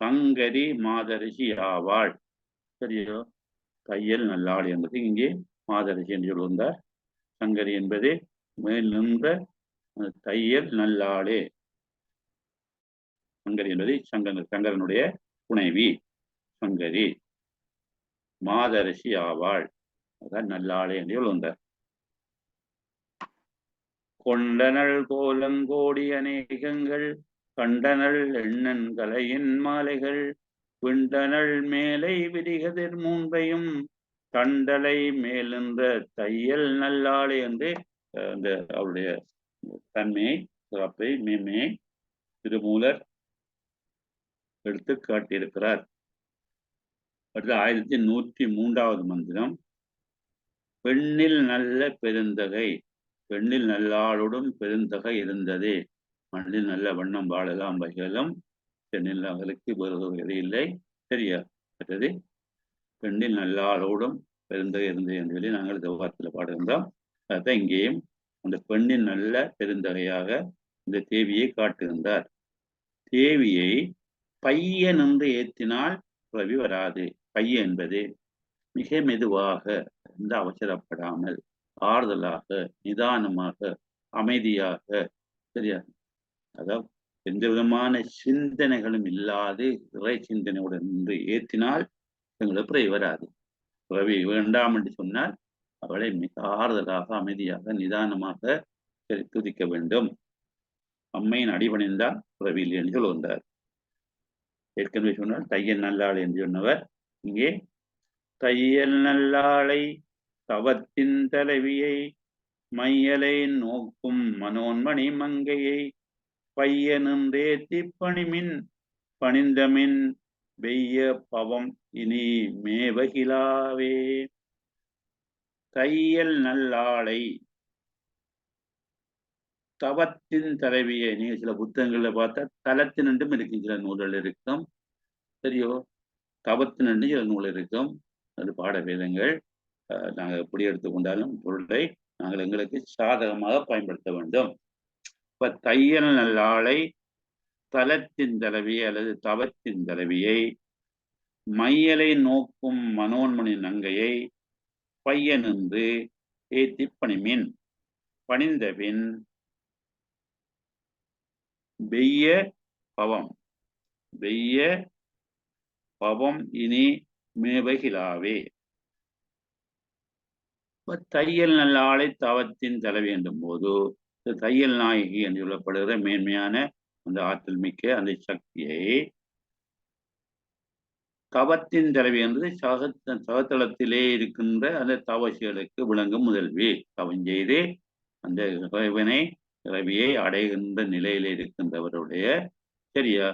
சங்கரி மாதரிசி ஆவாள். சரியோ? தையல் நல்லாள் என்பது இங்கே மாதரிசி என்று சொல்லுந்தார். சங்கரி என்பது மேல் நின்ற தையல் நல்லாளே. சங்கரி என்பது சங்கரனுடைய துணைவி சங்கரி. மாதரிசி ஆவாள், அதான் நல்லாளே என்று சொல்லுந்தார். கொண்டனள் கோலங்கோடி அநேகங்கள் கண்டனள் எண்ணன் கலையின் மாலைகள் விண்டனள் மேலை விரிகதிர் மூன்றையும் கண்டலை மேலென்ற தையல் நல்லாளே என்று அந்த அவருடைய தன்மையை சிறப்பை மேன்மையை திருமூலர் எடுத்து காட்டியிருக்கிறார். அடுத்து 1103வது மந்திரம். பெண்ணில் நல்ல பெருந்தகை. பெண்ணில் நல்லாளுடன் பெருந்தகை இருந்தது. மண்ணில் நல்ல வண்ணம் வாழலாம் வகைகளும் பெண்ணில் அவர்களுக்கு வேறு இல்லை. சரியா? அடுத்தது பெண்ணில் நல்லாளோடும் பெருந்தகை இருந்தது என்று சொல்லி நாங்கள் தேவாரத்தில் பாடுகின்றோம். அதான் இங்கேயும் அந்த பெண்ணின் நல்ல பெருந்தகையாக இந்த தேவியை காட்டுகின்றார். தேவியை பையன் என்று ஏற்றினால் பிறவி வராது. பையன் என்பது மிக மெதுவாக, எந்த அவசரப்படாமல், ஆறுதலாக, நிதானமாக, அமைதியாக, சரியா, அதாவது எந்த விதமான சிந்தனைகளும் இல்லாது இறை சிந்தனையுடன் நின்று ஏற்றினால் எங்களுக்கு பிறவி வராது. பிறவி வேண்டாம் என்று சொன்னால் அவளை மிக ஆறுதலாக, அமைதியாக, நிதானமாக துதிக்க வேண்டும். அம்மையின் அடிபணிந்தால் பிறவி இல்லை என்று சொல்லுகின்றார். ஏற்கனவே சொன்னால் தையல் நல்லாள் என்று சொன்னவர் இங்கே தையல் நல்லாளை தவத்தின் தலைவியை மையலை நோக்கும் மனோன்மணி மங்கையை பையனுன்றே திப்பணிமின் பணிந்தமின் வெய்ய பவம் இனி மேவகிலாவே. தையல் நல்லாளை தவத்தின் தலைவியை. நீங்க சில புத்தகங்கள்ல பார்த்தா தலத்தின் என்றும் இருக்கு, சில நூல்கள் இருக்கும். சரியோ? தவத்தின் என்று சில நூல் இருக்கும். அது பாட வேதங்கள். நாங்கள் எப்படி எடுத்துக்கொண்டாலும் பொருளை நாங்கள் எங்களுக்கு சாதகமாக பயன்படுத்த வேண்டும். இப்ப தையல் நல்லாளை தலத்தின் தலைவியை அல்லது தவத்தின் தலைவியை மையலை நோக்கும் மனோன்மணி நங்கையை பையனின்று ஏத்தி பணிமின் பணிந்தபின் வெய்ய பவம் வெய்ய பவம் இனி மேவகிலாவே. தையல் நல்லாளை தவத்தின் தலைவி என்றும் போது தையல் நாயகி என்று சொல்லப்படுகிற மேன்மையான அந்த ஆற்றல் மிக்க அந்த சக்தியை தவத்தின் தலைவி என்பது சகத்தளத்திலே இருக்கின்ற அந்த தவசிகளுக்கு விளங்கும் முதல்வி. தவம் செய்து அந்த இறைவனை ரவியை அடைகின்ற நிலையில இருக்கின்றவருடைய சரியா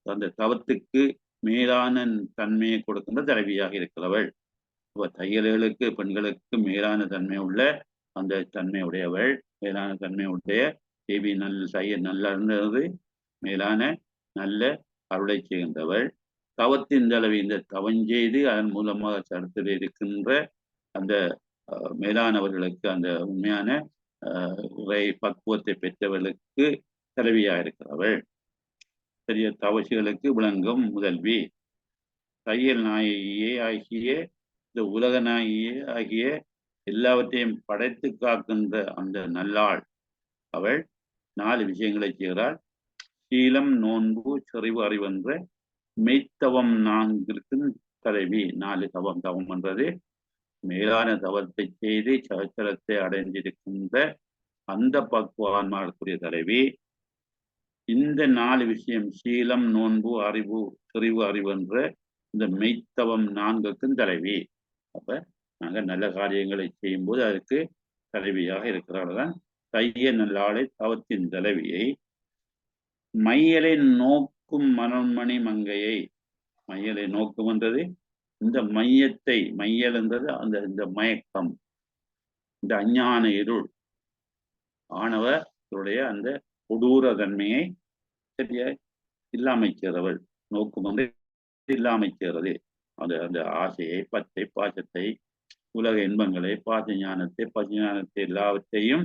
அந்த தவத்துக்கு மேலான தன்மையை கொடுக்கின்ற தலைவியாக இருக்கிறவள். தையல்களுக்கு பெண்களுக்கு மேலான தன்மை உள்ள அந்த தன்மையுடையவள், மேலான தன்மையுடைய தேவி தையல் நல்லது மேலான நல்ல அருளை செய்கின்றவள். தவத்தின் தலைவி இந்த தவம் செய்து அதன் மூலமாக சரத்தில் இருக்கின்ற அந்த மேலானவர்களுக்கு அந்த உண்மையான இறை பக்குவத்தை பெற்றவர்களுக்கு தலைவியா இருக்கிறவள். பெரிய தவசிகளுக்கு விளங்கும் முதல்வி. தையல் நாயகியே ஆகிய இந்த உலக நாயகியே ஆகிய எல்லாவற்றையும் படைத்து காக்கின்ற அந்த நல்லாள் அவள் 4 விஷயங்களை செய்கிறாள். சீலம், நோன்பு, செறிவு, அறிவென்ற மெய்த்தவம் 4 தலைவி. 4 தவம். தவம் என்றது மேலான தவத்தை செய்து சகச்சரத்தை அடைந்திருக்கின்ற அந்த பக்குவான்மாருக்குரிய தலைவி. இந்த 4 விஷயம் சீலம், நோன்பு, அறிவு, செறிவு, அறிவென்ற இந்த மெய்த்தவம் 4க்கும் தலைவி. அப்ப நாங்கள் நல்ல காரியங்களை செய்யும் போது அதுக்கு தலைவியாக இருக்கிறார்கள் தான் தையல் நல்லாளை தவத்தின் தலைவியை மையலை நோக்கும் மனோன்மணி மங்கையை. மையலை நோக்கும் என்றது இந்த மையத்தை, மையல் என்றது அந்த இந்த மயக்கம், இந்த அஞ்ஞான இருள் ஆனவருடைய அந்த கொடூர தன்மையை சரியா இல்லாமை செய்கிறவள். நோக்கும் என்று இல்லாமை செய்கிறது. அந்த அந்த ஆசையை, பத்தை, பாசத்தை, உலக இன்பங்களை, பாச ஞானத்தை, பசுஞானத்தை எல்லாவற்றையும்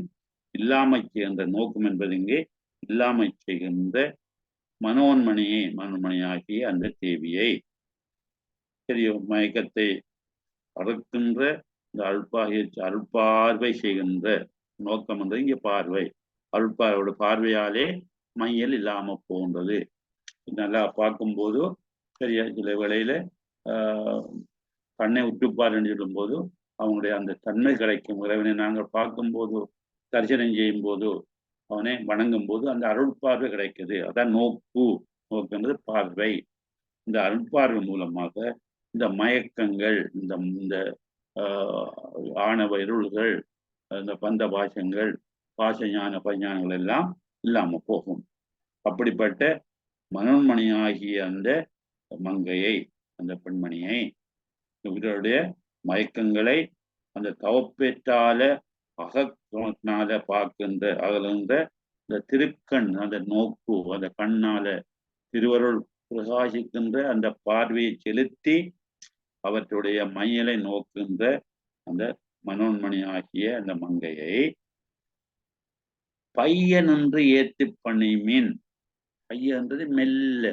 இல்லாமை செய்கின்ற நோக்கம் என்பது இங்கே இல்லாமை செய்கின்ற மனோன்மணியை மனோன்மணியாகிய அந்த தேவியை சரியோ மயக்கத்தை அறுக்கின்ற இந்த அருட்பார்வை செய்கின்ற நோக்கம் என்பது இங்கே பார்வை. அருட்பார்வையோட பார்வையாலே மையல் இல்லாம போன்றது. நல்லா பார்க்கும்போது சரியா சில வேளையில கண்ணை உற்றுப்பார் என்று சொல்லும் போது அவனுடைய அந்த தன்மை கிடைக்கும். இறைவனை நாங்கள் பார்க்கும்போது தரிசனம் செய்யும் போது அவனை வணங்கும் போது அந்த அருட்பார்வை கிடைக்குது. அதான் நோக்கு. நோக்கு என்பது பார்வை. இந்த அருட்பார்வை மூலமாக இந்த மயக்கங்கள், இந்த இந்த ஆணவ இருள்கள், இந்த பந்த பாசங்கள், பாசஞான பஞ்ஞானங்கள் எல்லாம் இல்லாம போகும். அப்படிப்பட்ட மனோன்மணியாகிய அந்த மங்கையை, அந்த பெண்மணியை, இவருடைய மயக்கங்களை அந்த தவப்பேற்றால அகனால பார்க்கின்ற அகலுன்ற இந்த திருக்கண், அந்த நோக்கு, அந்த கண்ணால திருவருள் பிரகாசிக்கின்ற அந்த பார்வையை செலுத்தி அவற்றுடைய மையலை நோக்கின்ற அந்த மனோன்மணி ஆகிய அந்த மங்கையை பையனென்று ஏத்து பணிமின். பையன்றது மெல்ல.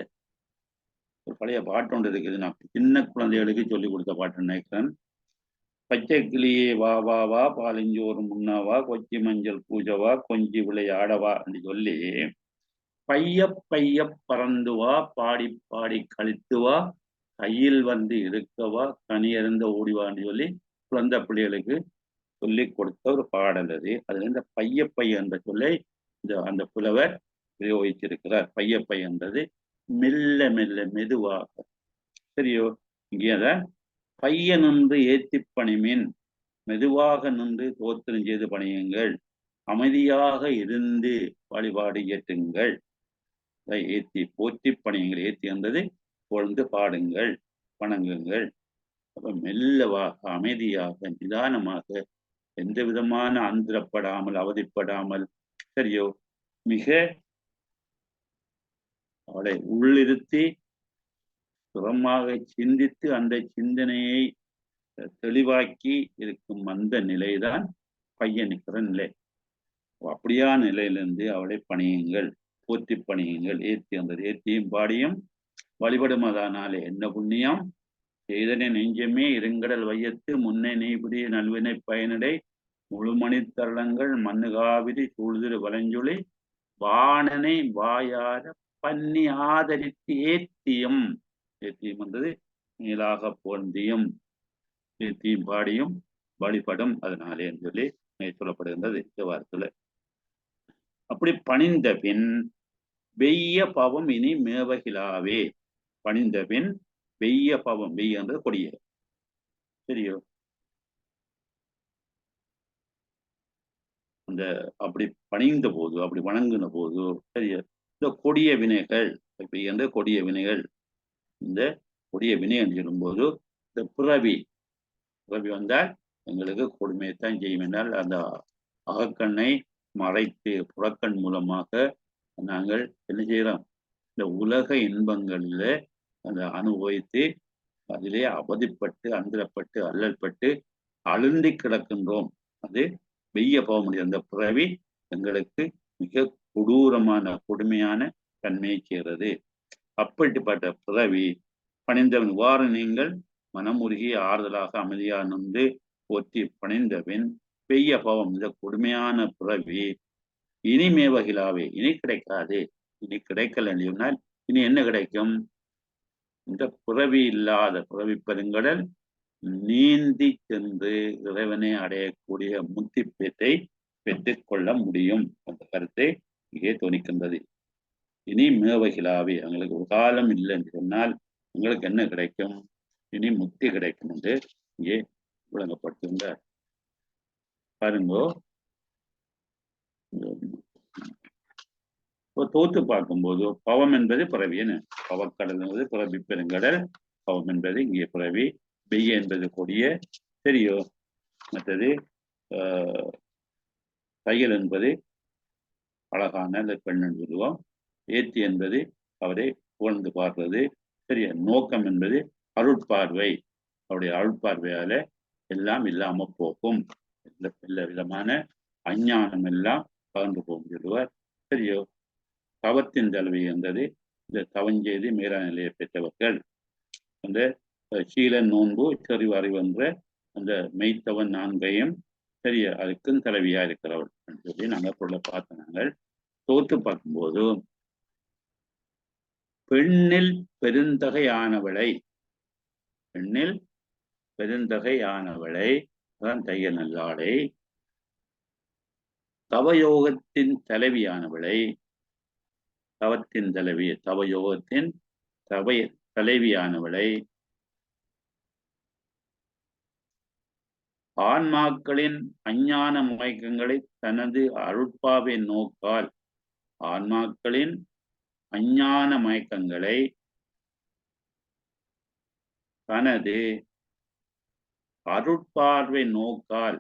ஒரு பழைய பாட்டு ஒன்று இருக்குது, நான் சின்ன குழந்தைகளுக்கு சொல்லிக் கொடுத்த பாட்டு நினைக்கிறேன். பச்சை கிளியே வா வா வா, பாலிஞ்சோறு முன்னாவா, கொச்சி மஞ்சள் பூஜவா, கொஞ்சி விளையாடவா என்று சொல்லி பைய பைய பறந்துவா, பாடி பாடி கழித்துவா, கையில் வந்து இருக்கவா, கனியறிந்த ஓடிவான்னு சொல்லி குழந்தை பிள்ளைகளுக்கு சொல்லி கொடுத்த ஒரு பாடல் அது. அதுல இந்த பைய பைய என்ற சொல்லை அந்த புலவர் பிரயோகிச்சிருக்கிறார். பைய பைய என்றது மெல்ல மெல்ல மெதுவாக. சரியோ? இங்கே அத பைய நின்று ஏத்தி பணிமின், மெதுவாக நின்று தோத்திரம் செய்து பணியுங்கள், அமைதியாக இருந்து வழிபாடு ஏற்றுங்கள், ஏத்தி போற்றி பணியுங்கள். ஏத்தி என்பது பொழுது பாடுங்கள், வணங்குங்கள். அப்ப மெல்லவாக, அமைதியாக, நிதானமாக, எந்த விதமான அந்திரப்படாமல், அவதிப்படாமல், சரியோ, மிக அவளை உள்ளிருத்தி சுரமாக சிந்தித்து அந்த சிந்தனையை தெளிவாக்கி இருக்கும் அந்த நிலைதான் பையனுக்கிற நிலை. அப்படியான நிலையிலிருந்து அவளை பணியுங்கள், போற்றி பணியுங்கள். ஏத்தி வந்தது ஏத்தியும் பாடியும் வழிபடுமதானாலே என்ன புண்ணியம் செய்தனை நெஞ்சமே இருங்கடல் வையத்து முன்னை நெய்புரிய நல்வினை பயனடை முழுமணி தருளங்கள் மண்ணுகாவிரி சூழ்திரு வலஞ்சொலி வாணனை வாயார பண்ணி ஆதரித்து ஏத்தியும். ஏத்தியும் வந்தது மேலாக போந்தியும் ஏத்தியும் பாடியும் வழிபடும் அதனாலே என்று சொல்லி சொல்லப்படுகின்றது இந்த வாரத்துல. அப்படி பணிந்த பின் வெய்ய பவம் இனி மேவகிலாவே. பணிந்த பின் வெய்ய பவம், வெய்ய என்றது கொடிய. சரியோ? அந்த அப்படி பணிந்த போது, அப்படி வணங்கின போது சரியோ, இந்த கொடிய வினைகள் என்ற கொடிய வினைகள், இந்த கொடிய வினை என்று சொல்லும்போது இந்த பிறவி வந்தால் எங்களுக்கு கொடுமையைத்தான் செய்யும் என்றால் அந்த அகக்கண்ணை மறைத்து புறக்கண் மூலமாக நாங்கள் என்ன செய்யறோம், இந்த உலக இன்பங்களில் அந்த அனுபவித்து அதிலே அவதிப்பட்டு அந்திரப்பட்டு அல்லல்பட்டு அழுந்தி கிடக்கின்றோம். அது வெய்ய போக முடியும். அந்த பிறவி எங்களுக்கு மிக கொடூரமான கொடுமையான தன்மையை செய்கிறது. அப்படிப்பட்ட பிறவி பணிந்தவன் இவ்வாறு நீங்கள் மனமுருகி ஆறுதலாக அமைதியாக நின்று போற்றி பணிந்தபின் பெய்ய பாவம், இந்த கொடுமையான பிறவி இனி மேவகிலாவே, இனி கிடைக்காது. இனி கிடைக்கல சொன்னால் இனி என்ன கிடைக்கும்? இந்த பிறவி இல்லாத பிறவி பெருங்கடல் நீந்தி சென்று இறைவனை அடையக்கூடிய முத்தி பேற்றை பெற்றுக் கொள்ள முடியும் என்ற கருத்தை இங்கே தோணிக்கின்றது. இனி மேவகிலாவே, எங்களுக்கு ஒரு காலம் இல்லை என்று சொன்னால் உங்களுக்கு என்ன கிடைக்கும்? இனி முக்தி கிடைக்கும் என்று இங்கே விளங்கப்பட்டிருந்தார். பாருங்கோ, தோத்து பார்க்கும்போது பவம் என்பது பிறவின்னு, பவக்கடல் என்பது பிறவி பெருங்கடல், பவம் என்பது இங்கே பிறவி, வெய்ய என்பது கொடிய. சரியோ? மற்றது தையல் என்பது அழகான அந்த பெண் என்று சொல்லுவோம். ஏத்தி என்பது அவரை புகழ்ந்து பார்ப்பது. சரியா? நோக்கம் என்பது அருட்பார்வை, அவருடைய அருட்பார்வையால எல்லாம் இல்லாம போகும். எல்லா விதமான அஞ்ஞானம் எல்லாம் பறந்து போகும் சொல்லுவார். சரியோ? தவத்தின் தலைவி என்றது இந்த தவஞ்செய்தி மேலா நிலையை பெற்றவர்கள். அந்த சீலன் நோன்பு செறிவாரி என்ற அந்த மெய்த்தவன் நான்கையும் சரியா அதுக்கும் தலைவியா இருக்கிறவள் சொல்லி நாங்கள் பொருளை பார்த்த நாங்கள் தோத்து பார்க்கும்போது பெண்ணில் பெருந்தகையானவளை அதான் தைய நல்லாளை, தவயோகத்தின் தலைவியானவளை, தவத்தின் தலைவி, தவயோகத்தின் தலைவியானவளை, ஆன்மாக்களின் அஞ்ஞான மயக்கங்களை தனது அருட்பாவை நோக்கால், ஆன்மாக்களின் அஞ்ஞான மயக்கங்களை தனது அருட்பார்வை நோக்கால்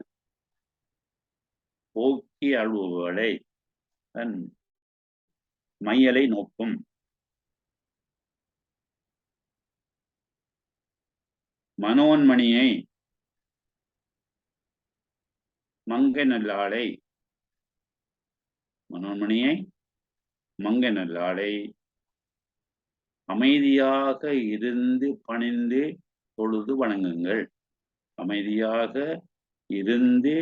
போக்கி அழுவலை தன் மையலை நோக்கும். மனோன்மணியை மங்கை நல்லாளை, மனோன்மணியை மங்கை நல்லாளை அமைதியாக இருந்து பணிந்து தொழுது வணங்குங்கள். அமைதியாக இருந்து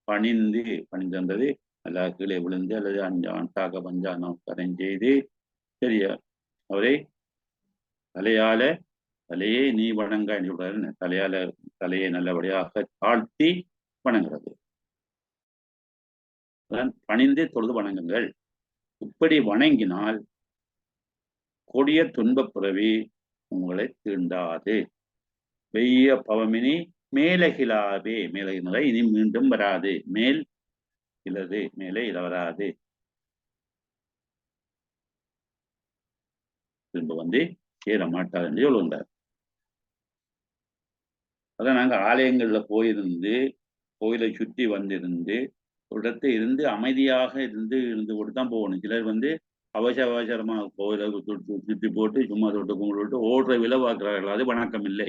பணிந்தது அல்லா கீழே விழுந்து அல்லது அஞ்சாக பஞ்சானம் கரைஞ்செய்து சரியா அவரை தலையை நீ வணங்க என்று சொல்றாரு. தலையை நல்லபடியாக தாழ்த்தி வணங்குறது, பணிந்து தொழுது வணங்குங்கள். இப்படி வணங்கினால் கொடிய துன்பப் பிறவி உங்களை தீண்டாது. வெய்ய பவமினி மேலகிலாவே, மேலகில இனி மீண்டும் வராது. மேல் இலது, மேலே இல வராது, திரும்ப சேர மாட்டாது என்று சொல்லுகிறார். அதான் நாங்க ஆலயங்கள்ல போயிருந்து கோயிலை சுற்றி வந்திருந்து ஒரு இடத்தை இருந்து அமைதியாக இருந்து கொண்டு தான் போகணும். சிலர் அவசரமாக கோயிலை சுற்றி போட்டு சும்மா தொட்டு கும்பிட்டு ஓடுற விளைவாக்குறார்கள். அது வணக்கம் இல்லை.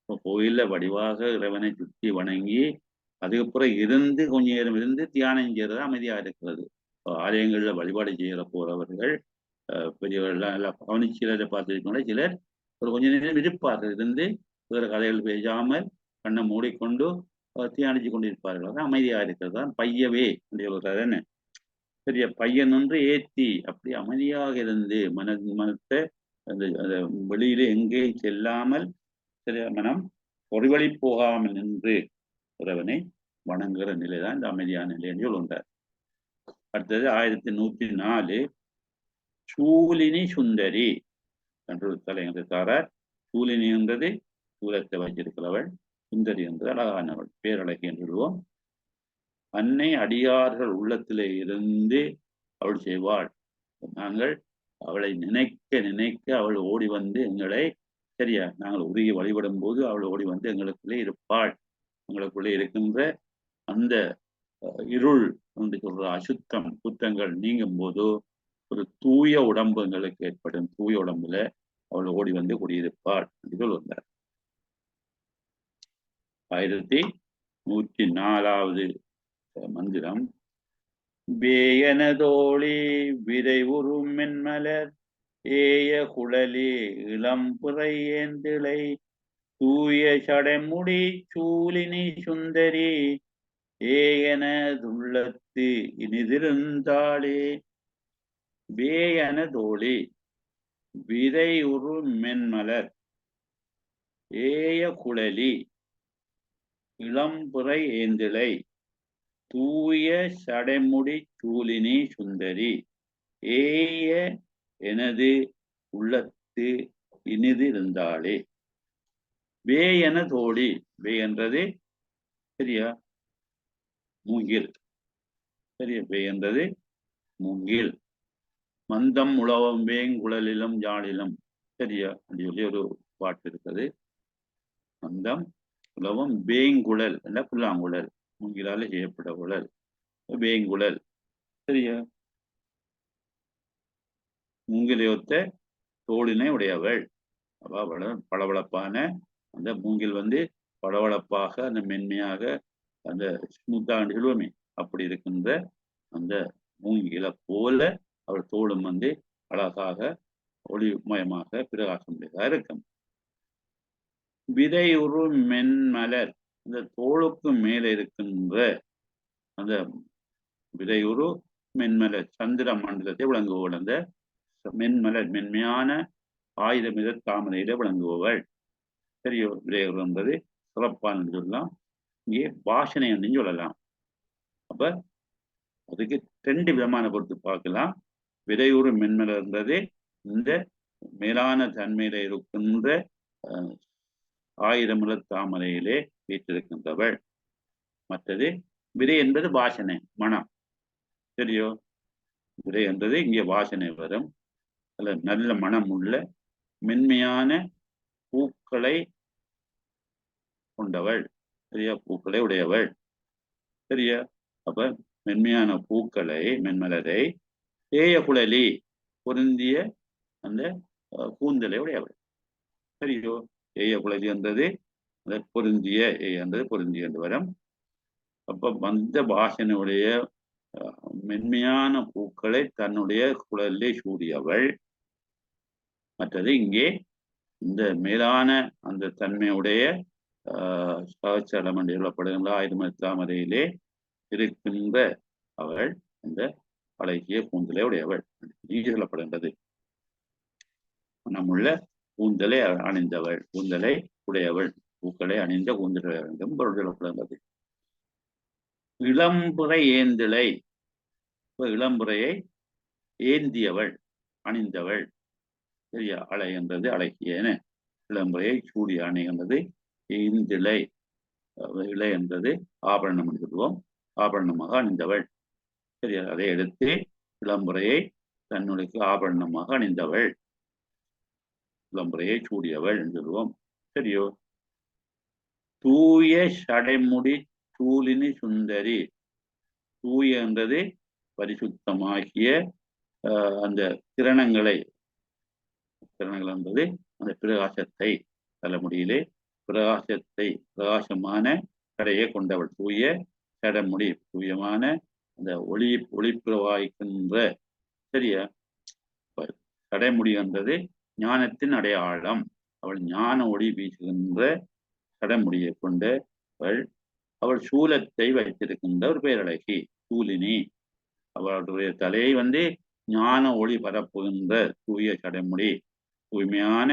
இப்போ கோயில்ல வடிவாக இறைவனை சுற்றி வணங்கி அதுக்கப்புறம் இருந்து கொஞ்ச நேரம் இருந்து தியானம் செய்யறது அமைதியாக இருக்கிறது. ஆலயங்கள்ல வழிபாடு செய்யற போறவர்கள் பெரியவர்கள்லாம் எல்லாம் கவனிச்சிலரை பார்த்துருக்கோம். சிலர் ஒரு கொஞ்ச நேரம் இருப்பார்கள், இருந்து வேறு கதைகள் பேசாமல் கண்ணை மூடிக்கொண்டு தியானிச்சு கொண்டிருப்பார்கள். அதான் அமைதியாக இருக்கிறது தான் பையவே என்ன பெரிய பையன் ஒன்று ஏற்றி அப்படி அமைதியாக இருந்து மனத்தை அந்த வெளியில எங்கேயும் செல்லாமல் சரியா மனம் ஒருவழி போகாமல் நின்று இறைவனை வணங்குகிற நிலைதான் இந்த அமைதியான நிலை என்று சொல்லுகிறார். அடுத்தது 1104 சூலினி சுந்தரி என்று தலைங்கிறார். சூலினி என்றது சூலத்தை வைத்திருக்கிறவள், சுந்தரி என்பது அழகானவள், பேரழகி என்று சொல்லுவோம். அன்னை அடியார்கள் உள்ளத்திலே இருந்து அவள் செய்வாள். நாங்கள் அவளை நினைக்க அவள் ஓடி வந்து எங்களை சரியா நாங்கள் உருகி வழிபடும் போது அவள் ஓடி வந்து எங்களுக்குள்ளே இருப்பாள். எங்களுக்குள்ளே இருக்கின்ற அந்த இருள் என்று சொல்ற அசுத்தம் குற்றங்கள் நீங்கும் போது ஒரு தூய உடம்பு எங்களுக்கு ஏற்படும். தூய உடம்புல அவள் ஓடி வந்து குடியிருப்பாள் என்று சொல்லுவார். 1104வது மந்திரம். வேயனதோழி விரைவுறு மென்மலர் ஏய குழலி இளம்புரை ஏந்திளை தூய சடைமுடி சூலினி சுந்தரி ஏயனதுள்ளத்து இனிதிருந்தாளே. வேயனதோழி விரைவுறு மென்மலர் ஏய குழலி இளம்புரை ஏந்திளை தூய சடைமுடி சூலினி சுந்தரி ஏய எனது உள்ளத்து இனிது இருந்தாளே. வேயன தோழி, வே என்றது சரியா மூங்கில், சரியா வே என்றது மூங்கில். மந்தம் உழவம் வேங்குழலிலும் யாழிலும் சரியா அப்படி சொல்லி ஒரு பாட்டு இருக்குது. மந்தம் உழவம் வேங்குழல் என்ற புல்லாங்குழல், மூங்கிலால செய்யப்பட்ட குழல் வேங்குழல் சரியா. மூங்கிலையொத்த தோளினை உடையவள் பளபளப்பான அந்த மூங்கில் வந்து பளபளப்பாக அந்த மென்மையாக அந்த ஸ்மூத்தாக சொல்லுவோமே அப்படி இருக்கின்ற அந்த மூங்கிலை போல அவள் தோளும் வந்து அழகாக ஒளிமயமாக பிரகாசமுடையதாக இருக்கும். விதையுறு மென்மலர், இந்த தோளுக்கு மேலே இருக்கின்ற அந்த விதையுறு மென்மலர் சந்திர மண்டலத்தை விளங்குபவள். அந்த மென்மலர் மென்மையான 1000 மித தாமரையில விளங்குபவள். சரியோ, விதையுறு என்பது சிறப்பானு சொல்லலாம், இங்கே வாசனை என்று சொல்லலாம். அப்ப அதுக்கு 2 விதமான பொறுத்து பார்க்கலாம். விதையுறு மென்மலர் என்பது இந்த மேலான தன்மையில இருக்கின்ற 1000 மித தாமரையிலே வீற்றிருக்கின்றவள். மற்றது விதை என்பது வாசனை, மனம். சரியோ, விதை என்பது இங்கே வாசனை வரும். அல்ல, நல்ல மனம் உள்ள மென்மையான பூக்களை கொண்டவள். சரியா, பூக்களை உடையவள். சரியா, அப்ப மென்மையான பூக்களை, மென்மலரை, ஏய குழலி பொருந்திய அந்த கூந்தலை உடையவள். சரியோ, ஏய குழலி என்றது பொருந்திய, என்றது பொருந்திய என்று வரும். அப்ப வந்த வாசனையுடைய மென்மையான பூக்களை தன்னுடைய குழலிலே சூடியவள். மற்றது இங்கே இந்த மேலான அந்த தன்மையுடைய சகச்சரம் என்று சொல்லப்படுகின்ற 1000 தாமரையிலே இருக்கின்ற அவள் அந்த அழகிய கூந்தலை உடையவள் சொல்லப்படுகின்றது. நம்முள்ள கூந்தலை அணிந்தவள், கூந்தலை உடையவள், பூக்களை அணிந்த கூந்தலை என்றும் பொருள் சொல்லப்படுகின்றது. இளம்புரை ஏந்திழை, இளம்புரையை ஏந்தியவள், அணிந்தவள். சரியா, அலை என்றது அழகியன, இளம்புரையை சூடிய அணிகின்றது ஏந்திழை. இலை என்பது ஆபரணம் என்று சொல்லுவோம், ஆபரணமாக அணிந்தவள். சரியா, அதை எடுத்து இளம்புரையை தன்னுடைய ஆபரணமாக அணிந்தவள், இளம்புரையை சூடியவள் என்று சொல்லுவோம். சரியோ, தூய சடைமுடி சூலினி சுந்தரி. தூய என்றது பரிசுத்தமாகிய அந்த கிரணங்கள் என்பது அந்த பிரகாசத்தை, தலைமுடியிலே பிரகாசத்தை, பிரகாசமான கடையை கொண்டவள். தூய சடைமுடி, தூயமான அந்த ஒளி பிரவாகிக்கின்ற. சரியா, சடைமுடி என்றது ஞானத்தின் அடையாளம். அவள் ஞான ஒளி வீசுகின்ற சடைமுடியை கொண்டவள். அவள் சூலத்தை வைத்திருக்கின்ற ஒரு பேரழகி, சூலினி. அவளுடைய தலையை வந்து ஞான ஒளி பரப்புகின்ற தூய சடைமுடி, தூய்மையான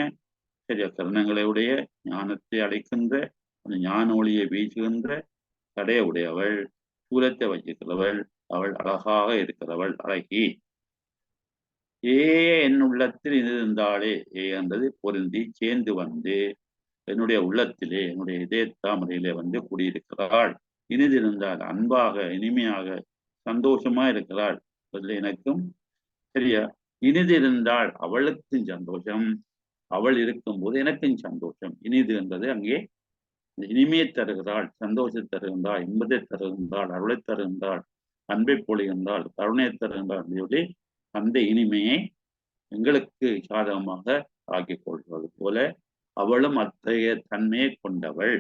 சரியா கரணங்களுடைய ஞானத்தை அழைக்கின்ற அந்த ஞான ஒளியை வீசுகின்ற சடைய உடையவள், சூலத்தை வைத்திருக்கிறவள். அவள் அழகாக இருக்கிறவள், அழகி. என் உள்ளத்தில் இருந்தாலே, என்றது பொருந்தி சேர்ந்து வந்து என்னுடைய உள்ளத்திலே, என்னுடைய இதய தாமரையிலே வந்து குடியிருக்கிறாள். இனிதிருந்தால் அன்பாக, இனிமையாக, சந்தோஷமா இருக்கிறாள். அதில் எனக்கும் சரியா, இனிதிருந்தால் அவளுக்கும் சந்தோஷம், அவள் இருக்கும் போது எனக்கும் சந்தோஷம். இனிது என்பது அங்கே இனிமையை தருகிறாள், சந்தோஷத்தை தருகின்றாள், இன்பத்தை தருகின்றாள், அருளை தருகின்றாள், அன்பை பொழிகின்றாள், கருணையை தருகின்றாள் சொல்லி அந்த இனிமையை எங்களுக்கு சாதகமாக ஆக்கிக் கொள்வது போல அவளும் அத்தகைய தன்மையை கொண்டவள்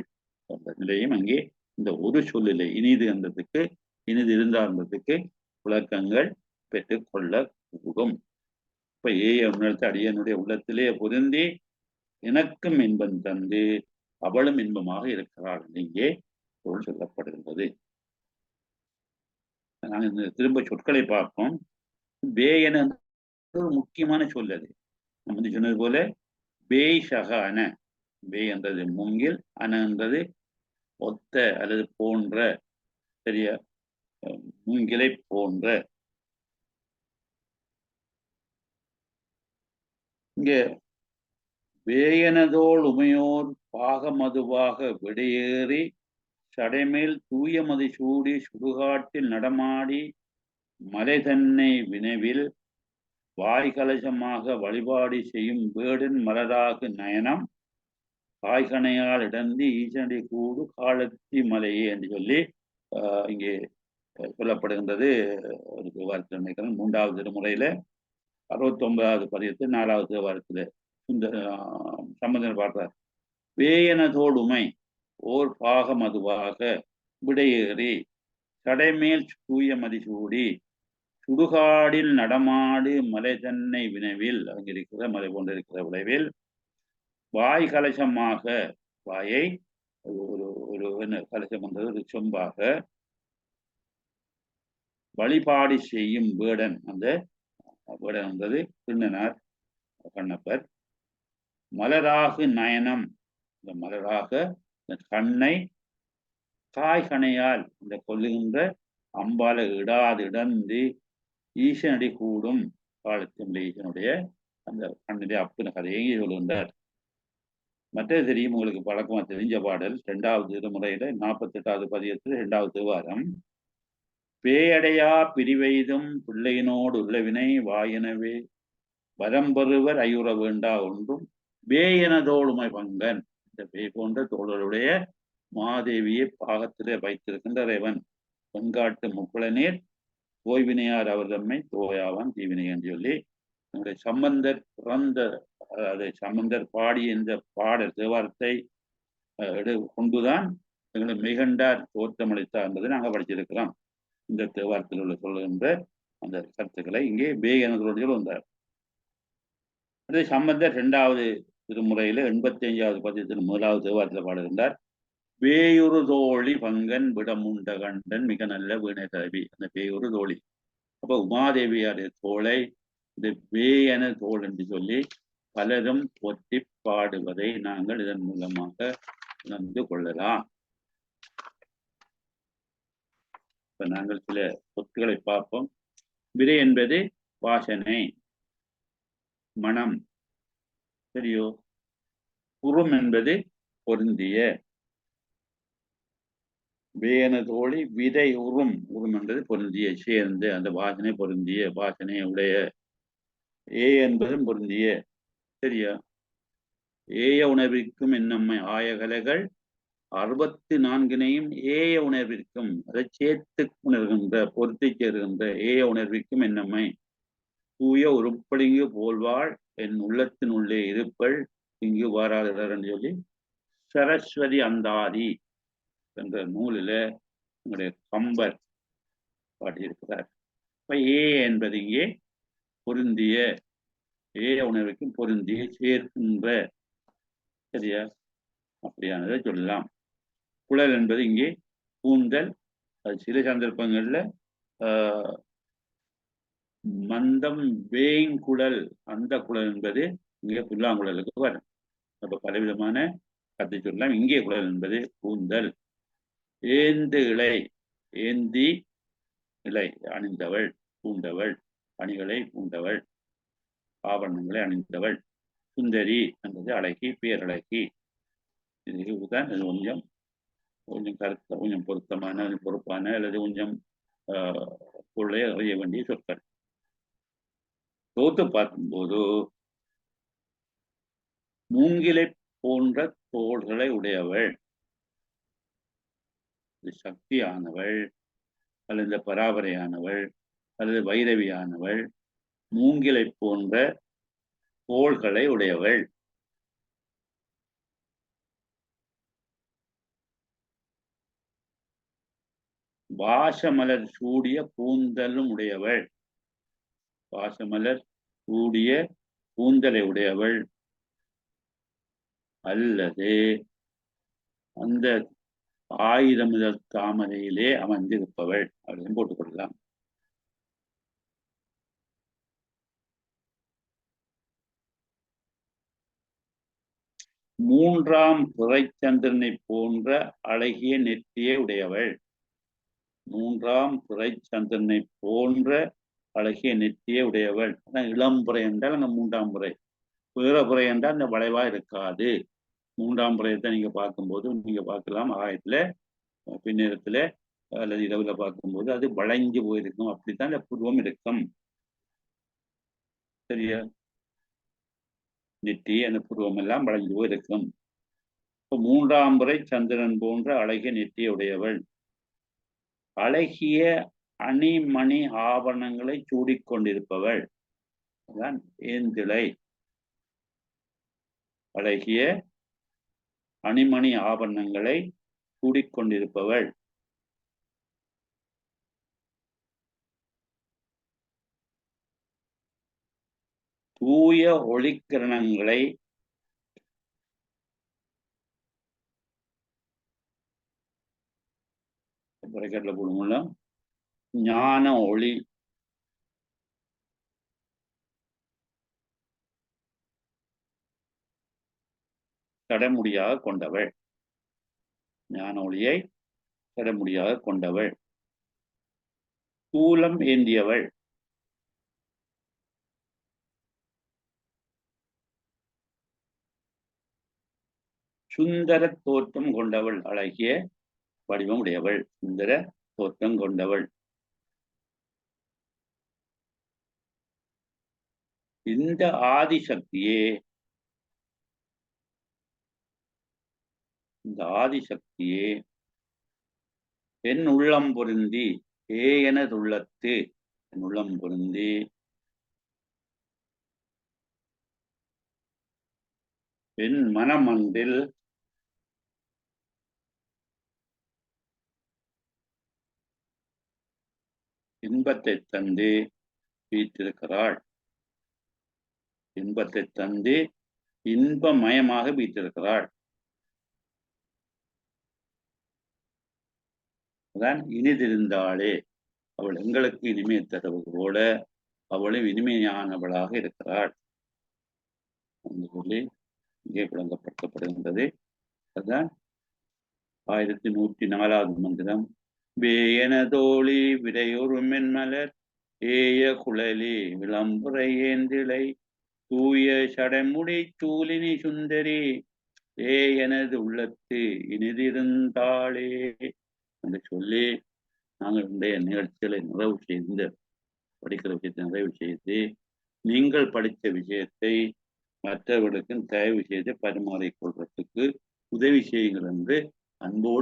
என்ற நிலையும் அங்கே இந்த ஒரு சொல்லிலே இனிது என்றதுக்கு, இனிது இருந்தார்ன்றதுக்கு விளக்கங்கள் பெற்றுக் கொள்ள கூடும். இப்ப அடியனுடைய உள்ளத்திலே பொருந்தி எனக்கும் இன்பம் தந்து அவளும் இன்பமாக இருக்கிறாள் இங்கே பொருள் சொல்லப்படுகின்றது. நாங்கள் திரும்ப சொற்களை பார்ப்போம். பேயன ஒரு முக்கியமான சொல். அது நம்ம சொன்னது போல பேய் சக அன, பேய் என்றது மூங்கில், அன என்றது ஒத்த அல்லது போன்ற, சரியா, மூங்கிலை போன்ற. இங்கே வேயனதோள் உமையோர் பாகமதுவாக விடையேறி சடைமேல் தூயமதி சூடி சுடுகாட்டில் நடமாடி மலை தன்னை வினவில் வாய்கலசமாக வழிபாடு செய்யும் வேடன் மலராகு நயனம் காய்கனையால் இடந்து ஈசனடி கூடு காலத்தி மலையே என்று சொல்லி இங்கே சொல்லப்படுகின்றது. ஒரு வாரத்தில் நினைக்கிறேன் 3வது திருமுறையில 69வது பதியத்தில் 4வது வாரத்தில் இந்த சம்பந்தர் பாடுறார். வேயனதோடுமை ஓர் பாகம் அதுவாக விடையேறி கடைமேல் தூய மதிசூடி சுடுகாடில் நடமாடு மலை தன்னை வினவில், அங்கு இருக்கிற மலை போன்றிருக்கிற விளைவில் வாய் கலசமாக, வாயை ஒரு ஒரு கலசம் என்றது ஒரு சொம்பாக வழிபாடு செய்யும் வேடன், அந்த வேடன் என்பது பின்னனார் கண்ணப்பர். மலராகு நயனம், இந்த மலராக இந்த கண்ணை காய்கனையால் இந்த கொல்லுகின்ற அம்பால இடாது இடந்து ஈசனடி கூடும் காலத்தின் ஈசனுடைய அந்த கண்ணுடைய அப்பின கதையை சொல்லுகின்றார். மற்றது தெரியும் உங்களுக்கு பழக்கமா தெரிஞ்ச பாடல் 2வது திருமுறையில 48வது பதியத்தில் 2வது தேவாரம். பேயடையா பிரிவெய்தும் பிள்ளையினோடு உள்ளவினை வாயினவே வரம்பெறுவர் ஐயுற வேண்டா ஒன்றும் வேயனதோளுமை பங்கன். இந்த பேய் போன்ற தோழருடைய மாதேவியை பாகத்திலே வைத்திருக்கின்ற இறைவன் பொன்காட்டு முக்குளநீர் ஓய்வினையார் அவர் தம்மை தோயாவான் தீவினை என்று சொல்லி நம்முடைய சம்பந்தர் பிறந்த, அதை சம்பந்தர் பாடிய இந்த பாடல் தேவாரத்தை கொண்டுதான் எங்களை மிகண்டார் தோற்றமளித்தார் என்பதை நாங்கள் படிச்சிருக்கிறோம். இந்த தேவாரத்தில் உள்ள சொல்லுகின்ற அந்த கருத்துக்களை இங்கே பேயனதோடு வந்தார். அதே சம்பந்தர் 2வது திருமுறையில 85வது பதியத்தில் 1வது தேவாரத்தில் பாடுகின்றார். வேயுறு தோழி பங்கன் விடமுண்ட கண்டன் மிக நல்ல வீணை தவி. அந்த வேயுறு தோழி, அப்ப உமாதேவியாருடைய தோளை இந்த வேயன தோல் என்று சொல்லி பலரும் போற்றி பாடுவதை நாங்கள் இதன் மூலமாக உணர்ந்து கொள்ளலாம். இப்ப நாங்கள் சில சொற்களை பார்ப்போம். விரை என்பது வாசனை, மனம், சரியோ. உறும் என்பது பொருந்திய. வேயன தோழி விதை உறும், உறும் என்பது பொருந்திய, சேர்ந்து அந்த வாசனை பொருந்திய, வாசனை உடைய. ஏ என்பதும் பொருந்திய, சரியா. ஏய உணர்விற்கும் என்னம்மை ஆயகலைகள் 64னையும் ஏய உணர்விற்கும், அதை சேர்த்து உணர்கின்ற பொருத்தி சேருகின்ற ஏய உணர்விற்கும் என்னம்மை தூய உருப்படிங்கு போல்வாள் என் உள்ளத்தின் உள்ளே இருப்பள் இங்கு வாராதவர் என்று சொல்லி சரஸ்வதி அந்தாதி என்ற நூலில உங்களுடைய கம்பர் பாடியிருக்கிறார். இப்ப ஏ என்பது இங்கே பொருந்திய, ஏய உணர்வுக்கும் பொருந்திய சேர்க்கின்ற, சரியா, அப்படியானதை சொல்லலாம். குழல் என்பது இங்கே கூந்தல். அது சில சந்தர்ப்பங்கள்ல மந்தம் வேங்குழல், அந்த குழல் என்பது இங்கே புல்லாங்குழலுக்கு வரும். அப்ப பலவிதமான கருத்தை சொல்லலாம். இங்கே குழல் என்பது கூந்தல். ஏந்து இலை, ஏந்தி இலை அணிந்தவள், பூண்டவள், அணிகளை பூண்டவள், ஆபரணங்களை அணிந்தவள். சுந்தரி என்பது அழகி, பேரழகி. இதுதான் இது கொஞ்சம் கொஞ்சம் கருத்த, கொஞ்சம் பொருத்தமான, பொறுப்பான அல்லது கொஞ்சம் பொருளை அறிய வேண்டிய சொற்கள். தோத்து பார்க்கும்போது மூங்கிலை போன்ற தோள்களை உடையவள், சக்தியானவள் அல்லது பராபரையானவள் அல்லது வைரவியானவள், மூங்கிலை போன்ற தோள்களை உடையவள். வாசமலர் சூடிய கூந்தலும் உடையவள், வாசமலர் சூடிய கூந்தலை உடையவள் அல்லது அந்த 1000 முதல் தாமரையிலே அமர்ந்திருப்பவள் அப்படின்னு போட்டுக்கொள்ளலாம். மூன்றாம் பிறைச்சந்திரனை போன்ற அழகிய நெற்றியை உடையவள், மூன்றாம் பிறைச்சந்திரனை போன்ற அழகிய நெற்றியை உடையவள். இளம் புறை என்றால் அங்க 3ஆம் புறை, பிற புறை என்றால் அந்த வளைவா இருக்காது. 3ஆம் புறையத்தை நீங்க பார்க்கும்போது நீங்க பார்க்கலாம், ஆயத்துல பின்னேரத்துல அல்லது இரவுல பார்க்கும்போது அது வளைஞ்சு போயிருக்கும். அப்படித்தான் இந்த புருவம் இருக்கும், சரியா. நெற்றி அந்த புருவம் எல்லாம் வளைஞ்சு போயிருக்கும். இப்போ 3ஆம் புறை சந்திரன் போன்ற அழகிய நெற்றியை உடையவள், அழகிய அணிமணி ஆபரணங்களை சூடிக்கொண்டிருப்பவள், அதான் ஏந்திழை. அழகிய அணிமணி ஆபரணங்களை கூடிக்கொண்டிருப்பவள். தூய ஒளிக்கிரணங்களை மூலம் ஞான ஒளி தடமுடியாக கொண்டவள். ஞான ஒளியை தடமுடியாக கொண்டவள். சூலம் ஏந்தியவள். சுந்தர தோற்றம் கொண்டவள். அழகிய வடிவம் உடையவள். சுந்தர தோற்றம் கொண்டவள். இந்த ஆதிசக்தியே என் உள்ளம் பொருந்தி எனதுள்ளத்து என் உள்ளம் பொருந்தி என் மனமன்றில் இன்பத்தை தந்து வீற்றிருக்கிறாள். இன்பத்தை தந்து இன்பமயமாக வீற்றிருக்கிறாள். அதான் இனிதிருந்தாளே, அவள் எங்களுக்கு இனிமை தருவதோட அவளும் இனிமையானவளாக இருக்கிறாள் என்று சொல்லி இங்கே விளங்கப்படுத்தப்படுகின்றது. அதுதான் 1104வது மந்திரம். வேயன தோழி விடையொரு மென்மலர் ஏய குழலி விளம்புரை ஏந்திலை தூய சடைமுடி சூலினி சுந்தரி எனது உள்ளத்து இனிதிருந்தாளே என்று சொல்லி நாங்கள் இன்றைய நிகழ்ச்சிகளை நிறைவு செய்து படிக்கிற விஷயத்தை நிறைவு செய்து நீங்கள் படித்த விஷயத்தை மற்றவர்களுக்கும் தயவு செய்து பரிமாறிக்கொள்வதற்கு உதவி செய்யுங்கள் என்று அன்போடு